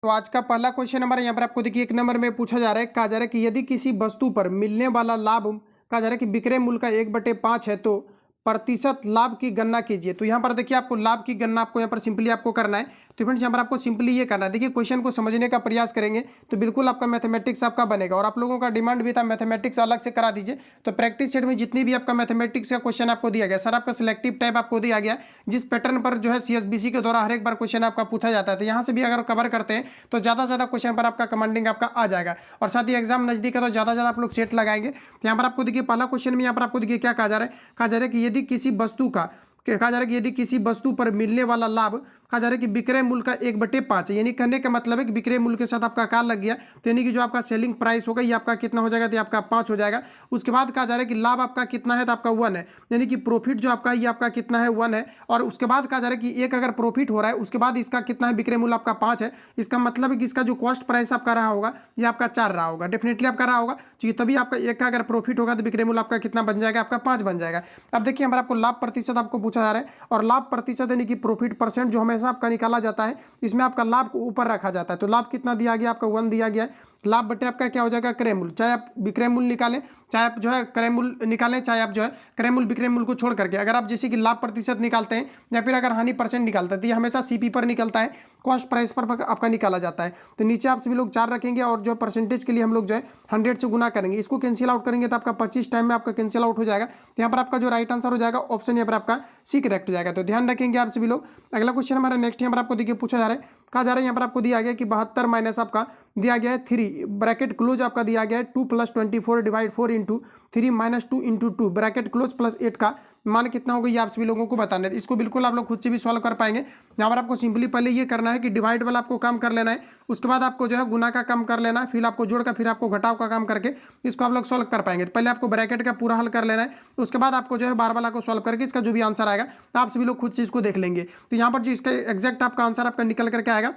तो आज का पहला क्वेश्चन हमारा यहाँ पर आपको देखिए एक नंबर में पूछा जा रहा है, कहा जा रहा है कि यदि किसी वस्तु पर मिलने वाला लाभ कहा जा रहा है कि विक्रय मूल्य का 1/5 है तो प्रतिशत लाभ की गणना कीजिए। तो यहाँ पर देखिए आपको लाभ की गणना आपको यहाँ पर सिंपली आपको करना है। तो फ्रेंड्स यहाँ पर आपको सिंपली ये करना है, देखिए क्वेश्चन को समझने का प्रयास करेंगे तो बिल्कुल आपका मैथमेटिक्स आपका बनेगा। और आप लोगों का डिमांड भी था मैथमेटिक्स अलग से करा दीजिए, तो प्रैक्टिस सेट में जितनी भी आपका मैथमेटिक्स का क्वेश्चन आपको दिया गया सर आपका सिलेक्टिव टाइप आपको दिया गया, जिस पैटर्न पर जो है सीएसबीसी के द्वारा हर एक बार क्वेश्चन आपका पूछा जाता है, तो यहाँ से भी अगर कवर करते हैं तो ज़्यादा से ज़्यादा क्वेश्चन पर आपका कमांडिंग आपका आ जाएगा। और साथ ही एग्जाम नजदीक है तो ज़्यादा से ज़्यादा आप लोग सेट लगाएंगे। तो यहाँ पर आपको देखिए पहला क्वेश्चन में यहाँ पर आपको देखिए क्या कहा जा रहा है, कहा जा रहा है कि यदि किसी वस्तु का कहा जा रहा है कि यदि किसी वस्तु पर मिलने वाला लाभ कहा जा रहा है कि विक्रय मूल्य का 1/5 है, यानी कहने का मतलब है कि विक्रय मूल्य के साथ आपका क्या लग गया, तो यानी कि जो आपका सेलिंग प्राइस होगा ये आपका कितना हो जाएगा, तो आपका 5 हो जाएगा। उसके बाद कहा जा रहा है कि लाभ आपका कितना है, तो आपका 1 है, यानी कि प्रॉफिट जो आपका ये आपका कितना है 1 है। और उसके बाद कहा जा रहा है कि एक अगर प्रॉफिट हो रहा है उसके बाद इसका कितना है, विक्रय मूल्य आपका 5 है। इसका मतलब है कि इसका जो कॉस्ट प्राइस आपका रहा होगा ये आपका 4 रहा होगा, डेफिनेटली आपका रहा होगा, क्योंकि तभी आपका एक का अगर प्रॉफिट होगा तो विक्रय मूल्य आपका कितना बन जाएगा, आपका 5 बन जाएगा। अब देखिए हमारा आपको लाभ प्रतिशत आपको पूछा जा रहा है, और लाभ प्रतिशत यानी कि प्रॉफिट परसेंट जो हमेशा आपका निकाला जाता है, इसमें आपका लाभ को ऊपर रखा जाता है। तो लाभ कितना दिया गया, आपका 1 दिया गया है। लाभ बटे आपका क्या हो जाएगा, क्रय मूल्य, चाहे आप विक्रय मूल्य निकालें चाहे आप जो है क्रय मूल्य निकालें, चाहे आप जो है क्रय मूल्य विक्रय मूल्य को छोड़ करके अगर आप जैसे कि लाभ प्रतिशत निकालते हैं या फिर अगर हानि परसेंट निकालते हैं तो ये हमेशा सीपी पर निकलता है, कॉस्ट प्राइस पर आपका निकाला जाता है। तो नीचे आप सभी लोग 4 रखेंगे और जो परसेंटेज के लिए हम लोग जो है 100 से गुना करेंगे, इसको कैंसिल आउट करेंगे तो आपका 25 टाइम में आपका कैंसिल आउट हो जाएगा। तो यहाँ पर आपका जो राइट आंसर हो जाएगा ऑप्शन यहाँ पर आपका सी करेक्ट हो जाएगा। तो ध्यान रखेंगे आप सभी लोग। अगला क्वेश्चन हमारा नेक्स्ट यहाँ पर आपको देखिए पूछा जा रहा है, कहा जा रहा है यहाँ पर आपको दिया गया कि 72 माइनस आपका दिया गया है 3 ब्रैकेट क्लोज आपका दिया गया है 2 + 24 divide 4 into 3 - 2 into 2 bracket close plus 8 का मान कितना होगा ये आप सभी लोगों को बताना है। इसको बिल्कुल आप लोग खुद से भी सॉल्व कर पाएंगे। यहाँ पर आपको सिंपली पहले ये करना है कि डिवाइड वाला आपको काम कर लेना है, उसके बाद आपको जो है गुना का काम कर लेना है, फिर आपको जोड़ का फिर आपको घटाव का काम करके इसको आप लोग सॉल्व कर पाएंगे। तो पहले आपको ब्रैकेट का पूरा हल कर लेना है, उसके बाद आपको जो है बार वाला को सॉल्व करके इसका जो भी आंसर आएगा तो आप सभी लोग खुद से इसको देख लेंगे। तो यहाँ पर जो इसका एग्जैक्ट आपका आंसर आपका निकल करके आएगा,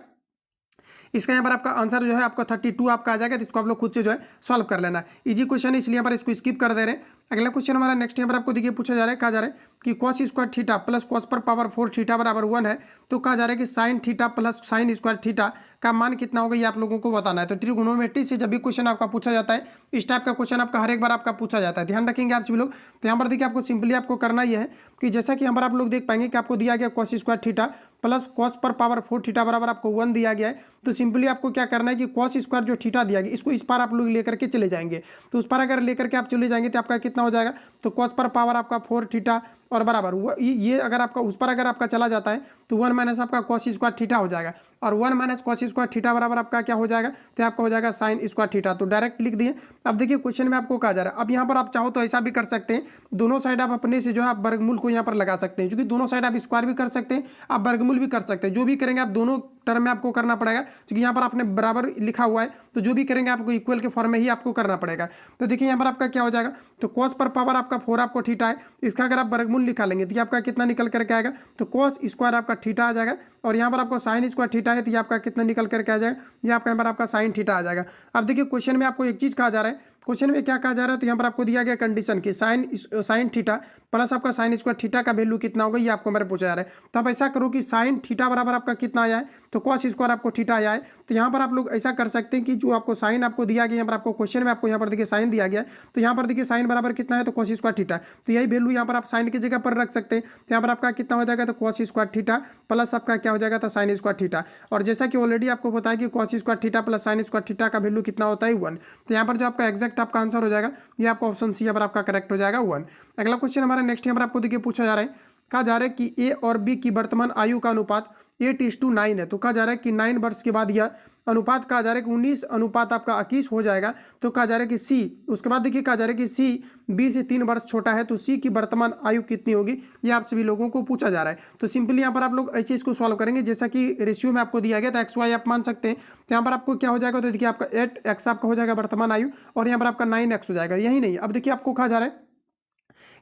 इसका यहाँ पर आपका आंसर जो है आपका 32 आपका आ जाएगा। तो इसको आप लोग खुद से जो है सॉल्व कर लेना है, इजी क्वेश्चन है इसलिए यहाँ पर इसको स्किप कर दे रहे हैं। अगला क्वेश्चन हमारा नेक्स्ट यहाँ पर आपको देखिए पूछा जा रहा है, कहा जा रहा है कि cos square theta plus cos पर पावर 4 थीटा बराबर 1 है। तो कहा जा रहा है कि sine theta plus sine square theta का मान कितना होगा ये आप लोगों को बताना है। तो ट्रिगोनोमेट्री से जब भी क्वेश्चन आपका पूछा जाता है इस टाइप का क्वेश्चन आपका हर एक बार आपका पूछा जाता है, ध्यान रखेंगे आप सभी लोग। तो यहाँ पर देखिए आपको सिंपली आपको करना यह है कि जैसा कि यहाँ पर आप लोग देख पाएंगे कि आपको दिया गया cos square theta plus cos पर पावर 4 थीटा बराबर आपको 1 दिया गया है। तो सिंपली आपको क्या करना है कि cos स्क्वायर जो थीटा दिया गया इसको इस पार आप लोग लेकर के चले जाएंगे। तो उस पर अगर लेकर के आप चले जाएंगे तो आपका कितना हो जाएगा, तो cos पर पावर आपका 4 थीटा और बराबर ये अगर आपका उस पर अगर आपका चला जाता है तो 1 माइनस आपका cos स्क्वायर थीटा हो जाएगा, और 1 माइनस cos स्क्वायर थीटा बराबर आपका क्या हो जाएगा, तो आपका हो जाएगा साइन स्क्वायर थीटा। तो डायरेक्ट लिख दिए। अब देखिए क्वेश्चन में आपको कहा जा रहा है, अब यहाँ पर आप चाहो तो ऐसा भी कर सकते हैं, दोनों साइड आप अपने से जो है आप वर्गमूल को यहाँ पर लगा सकते हैं, क्योंकि दोनों साइड आप स्क्वायर भी कर सकते हैं आप वर्गमूल भी कर सकते हैं, जो भी करेंगे आप दोनों टर्म में आपको करना पड़ेगा, क्योंकि यहाँ पर आपने बराबर लिखा हुआ है तो जो भी करेंगे आपको इक्वल के फॉर्म में ही आपको करना पड़ेगा। तो देखिए यहाँ पर आपका क्या हो जाएगा, तो cos पर पावर आपका 4 आपको थीटा है, इसका अगर आप वर्गमूल निकालेंगे तो ये आपका कितना निकल करके आएगा, तो cos स्क्वायर आपका थीटा आ जाएगा, और यहाँ पर आपको साइन स्क्वायर थीटा है तो ये आपका कितना निकल करके आ जाएगा, ये आपका यहाँ पर आपका साइन थीटा आ जाएगा। अब देखिए क्वेश्चन में आपको एक चीज़ कहा जा रहा है, क्वेश्चन में क्या कहा जा रहा है, तो यहाँ पर आपको दिया गया कंडीशन कि साइन थीटा प्लस आपका साइन स्क्वायर थीटा का वैल्यू कितना होगा ये आपको मेरे पूछा जा रहा है। तो आप ऐसा करो कि साइन थीटा बराबर आपका कितना आया है, तो cos स्क्वायर आपको थीटा आया है। तो यहाँ पर आप लोग ऐसा कर सकते हैं कि जो आपको साइन आपको दिया गया यहाँ पर आपको क्वेश्चन में आपको यहाँ पर देखिए साइन दिया गया है, तो यहाँ पर देखिए साइन बराबर कितना है, तो cos स्क्वायर थीटा, तो यही वैल्यू यहाँ पर आप साइन की जगह पर रख सकते हैं। तो यहाँ पर आपका कितना हो जाएगा, तो cos स्क्वायर थीटा प्लस आपका क्या हो जाएगा, तो साइन स्क्वायर थीटा, और जैसा कि ऑलरेडी आपको पता है कि cos square theta plus sine square theta का वैल्यू कितना होता है 1। तो यहाँ पर जो आपका एक्जैक्ट आपका आंसर हो जाएगा ये आपका ऑप्शन सी यहाँ पर आपका करेक्ट हो जाएगा 1। अगला क्वेश्चन हमारा नेक्स्ट यहाँ पर आपको देखिए पूछा जा रहा है, कहा जा रहा है कि ए और बी की वर्तमान आयु का अनुपात 8:9 है। तो कहा जा रहा है कि 9 वर्ष के बाद यह अनुपात कहा जा रहा है कि 19 अनुपात आपका 21 हो जाएगा। तो कहा जा रहा है कि सी, उसके बाद देखिए कहा जा रहा है कि सी बी से 3 वर्ष छोटा है, तो सी की वर्तमान आयु कितनी होगी ये आप सभी लोगों को पूछा जा रहा है। तो सिंपली यहाँ पर आप लोग ऐसे इसको सॉल्व करेंगे जैसा कि रेशियो में आपको दिया गया, तो एक्स वाई आप मान सकते हैं। तो यहाँ पर आपको क्या हो जाएगा, तो देखिए आपका 8x आपका हो जाएगा वर्तमान आयु, और यहाँ पर आपका 9x हो जाएगा। यही नहीं, अब देखिए आपको कहा जा रहा है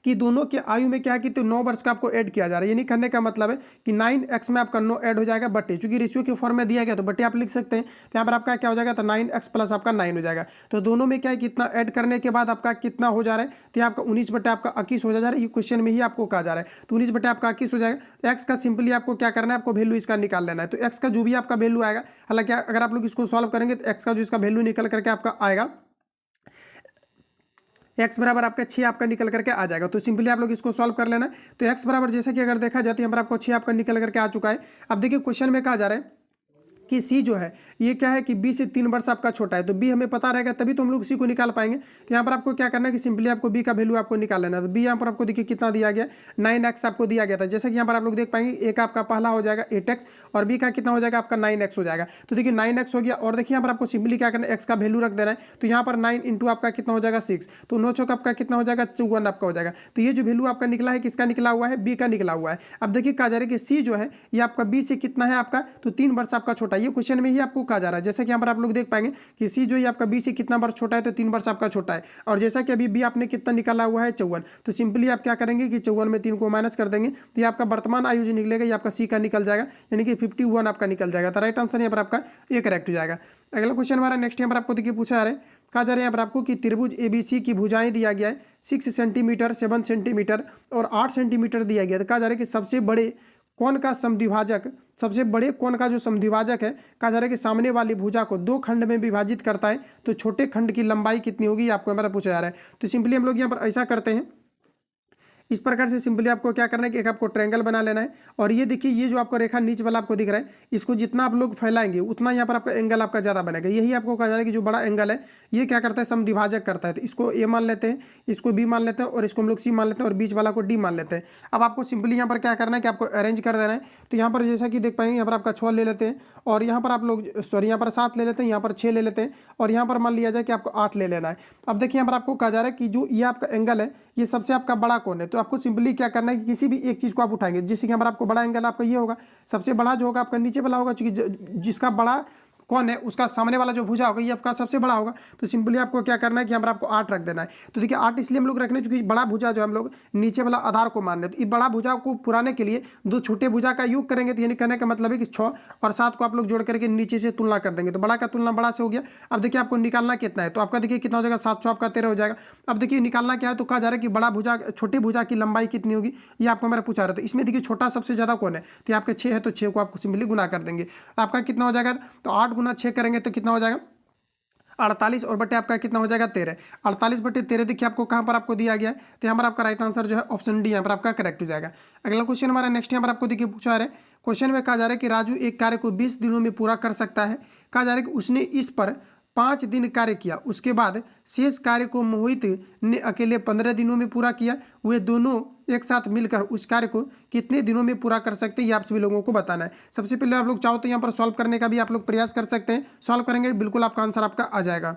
कि दोनों के आयु में क्या है कि तो 9 वर्ष का आपको ऐड किया जा रहा है। यानी करने का मतलब है कि 9x में आपका 9 ऐड हो जाएगा बटे, चूंकि रेशियो के फॉर्म में दिया गया तो बटे आप लिख सकते हैं। तो यहाँ पर आपका क्या हो जाएगा, तो 9x प्लस आपका 9 हो जाएगा। तो दोनों में क्या है, कितना ऐड करने के बाद आपका कितना हो जा रहा है, तो आपका 19 बटे आपका 21 हो जा रहा है। ये क्वेश्चन में ही आपको कहा जा रहा है। तो 19 बटे आपका 21 हो जाएगा। एक्स का सिंपली आपको क्या करना है, आपको वैल्यू इसका निकाल लेना है। तो एक्स का जो भी आपका वैल्यू आएगा, हालांकि अगर आप लोग इसको सॉल्व करेंगे तो एक्स का जो इसका वैल्यू निकल करके आपका आएगा, एक्स बराबर आपका 6 आपका निकल करके आ जाएगा। तो सिंपली आप लोग इसको सॉल्व कर लेना। तो एक्स बराबर जैसे कि अगर देखा जाए तो यहाँ पर आपको 6 आपका निकल करके आ चुका है। अब देखिए क्वेश्चन में कहा जा रहा है कि सी जो है ये क्या है कि बी से 3 वर्ष आपका छोटा है। तो बी हमें पता रहेगा तभी तो हम लोग सी को निकाल पाएंगे। तो यहाँ पर आपको क्या करना है कि सिंपली आपको बी का वैल्यू आपको निकाल लेना है। तो बी यहाँ पर आपको देखिए कितना दिया गया, 9x आपको दिया गया था। जैसे कि यहाँ पर आप लोग देख पाएंगे, एक आपका पहला हो जाएगा 8x और बी का कितना हो जाएगा आपका 9x हो जाएगा। तो देखिए 9x हो गया और देखिए यहाँ पर आपको सिंपली क्या करना है, एक्स का वैल्यू रख देना है। तो यहाँ पर 9 इंटू आपका कितना हो जाएगा 6, तो 9 चौक आपका कितना हो जाएगा 54 आपका हो जाएगा। तो ये जो वैल्यू आपका निकला है किसका निकला हुआ है, बी का निकला हुआ है। अब देखिए कहा जा रहा है कि सी जो है ये आपका बी से कितना है आपका, तो 3 वर्ष आपका छोटा है। ये क्वेश्चन में ही आपको कहा जा रहा है। जैसे कि यहाँ पर आप लोग देख पाएंगे कि सी जो है आपका बी से कितना वर्ष छोटा है, तो 3 वर्ष आपका छोटा है। और जैसा कि अभी बी आपने कितना निकाला हुआ है 54, तो सिंपली आप क्या करेंगे कि 54 में 3 को माइनस कर देंगे। तो ये आपका वर्तमान आयु जो निकलेगा ये आपका सी का निकल जाएगा, यानी कि 51 आपका निकल जाएगा। तो राइट आंसर यहाँ पर आपका ये करेक्ट हो जाएगा। अगला क्वेश्चन हमारा नेक्स्ट यहाँ पर आपको देखिए पूछा जा रहा है, कहा जा रहा है यहाँ पर आपको कि त्रिभुज एबीसी की भुजाएं दिया गया है 6 सेंटीमीटर, 7 सेंटीमीटर और 8 सेंटीमीटर दिया गया है। तो कहा जा रहा है कि सबसे बड़े कोण का समद्विभाजक, सबसे बड़े कोण का जो समद्विभाजक है, कहा जा रहा है कि सामने वाली भुजा को 2 खंड में विभाजित करता है। तो छोटे खंड की लंबाई कितनी होगी आपको हमारा पूछा जा रहा है। तो सिंपली हम लोग यहाँ पर ऐसा करते हैं, इस प्रकार से सिंपली आपको क्या करना है कि एक आपको ट्रायंगल बना लेना है। और ये देखिए ये जो आपको रेखा नीचे वाला आपको दिख रहा है, इसको जितना आप लोग फैलाएंगे उतना यहाँ पर आपका एंगल आपका ज़्यादा बनेगा। यही आपको कहा जा रहा है कि जो बड़ा एंगल है ये क्या करता है, समद्विभाजक करता है। तो इसको ए मान लेते हैं, इसको बी मान लेते हैं और इसको हम लोग सी मान लेते हैं और बीच वाला को डी मान लेते हैं। अब आपको सिंपली यहाँ पर क्या करना है कि आपको अरेंज कर देना है। तो यहाँ पर जैसा कि देख पाएंगे यहाँ पर आपका 6 ले लेते हैं और यहाँ पर आप लोग सॉरी यहाँ पर 7 ले लेते हैं, यहाँ पर 6 ले लेते हैं और यहाँ पर मान लिया जाए कि आपको 8 ले लेना है। अब देखिए यहाँ पर आपको कहा जा रहा है कि जो ये आपका एंगल है ये सबसे आपका बड़ा कोण है। तो आपको सिंपली क्या करना है कि किसी भी एक चीज़ को आप उठाएंगे, जैसे कि यहाँ पर आपको बड़ा एंगल आपका ये होगा, सबसे बड़ा जो होगा आपका नीचे वाला होगा, क्योंकि जिसका बड़ा कौन है उसका सामने वाला जो भुजा होगा ये आपका सबसे बड़ा होगा। तो सिंपली आपको क्या करना है कि यहाँ पर आपको 8 रख देना है। तो देखिए 8 इसलिए हम लोग रखने क्योंकि बड़ा भुजा जो हम लोग नीचे वाला आधार को मान रहे हैं। तो ये बड़ा भुजा को पुराने के लिए 2 छोटे भुजा का योग करेंगे। तो यानी कहने का मतलब है कि 6 और 7 को आप लोग जोड़ करके नीचे से तुलना कर देंगे, तो बड़ा का तुलना बड़ा से हो गया। अब देखिए आपको निकालना कितना है, तो आपका देखिए कितना हो जाएगा 7 आपका 13 हो जाएगा। अब देखिए निकालना क्या है, तो कहा जा रहा है कि बड़ा भुजा छोटे भुजा की लंबाई कितनी होगी ये आपको मेरा पूछा रहा था। इसमें देखिए छोटा सबसे ज़्यादा कौन है, तो आपके 6 है, तो 6 को आपको सिंपली गुना कर देंगे। आपका कितना हो जाएगा, तो 8 गुना 6 करेंगे तो कितना हो जाएगा 48 और बटे आपका कितना हो जाएगा 13। 48 बटे 13 देखिए आपको कहाँ पर आपको दिया गया है। तो यहाँ पर आपका राइट आंसर जो है ऑप्शन डी यहाँ पर आपका करेक्ट हो जाएगा। अगला क्वेश्चन हमारा नेक्स्ट यहाँ पर आपको देखिए पूछा रहा है, क्वेश्चन में कहा जा रहा है कि राजू एक कार्य को 20 दिनों में पूरा कर सकता है। कहा जा रहा है कि उसने इस पर 5 दिन कार्य किया, उसके बाद शेष कार्य को मोहित ने अकेले 15 दिनों में पूरा किया। वे दोनों एक साथ मिलकर उस कार्य को कितने दिनों में पूरा कर सकते हैं ये आप सभी लोगों को बताना है। सबसे पहले आप लोग चाहो तो यहाँ पर सॉल्व करने का भी आप लोग प्रयास कर सकते हैं, सॉल्व करेंगे बिल्कुल आपका आंसर आपका आ जाएगा।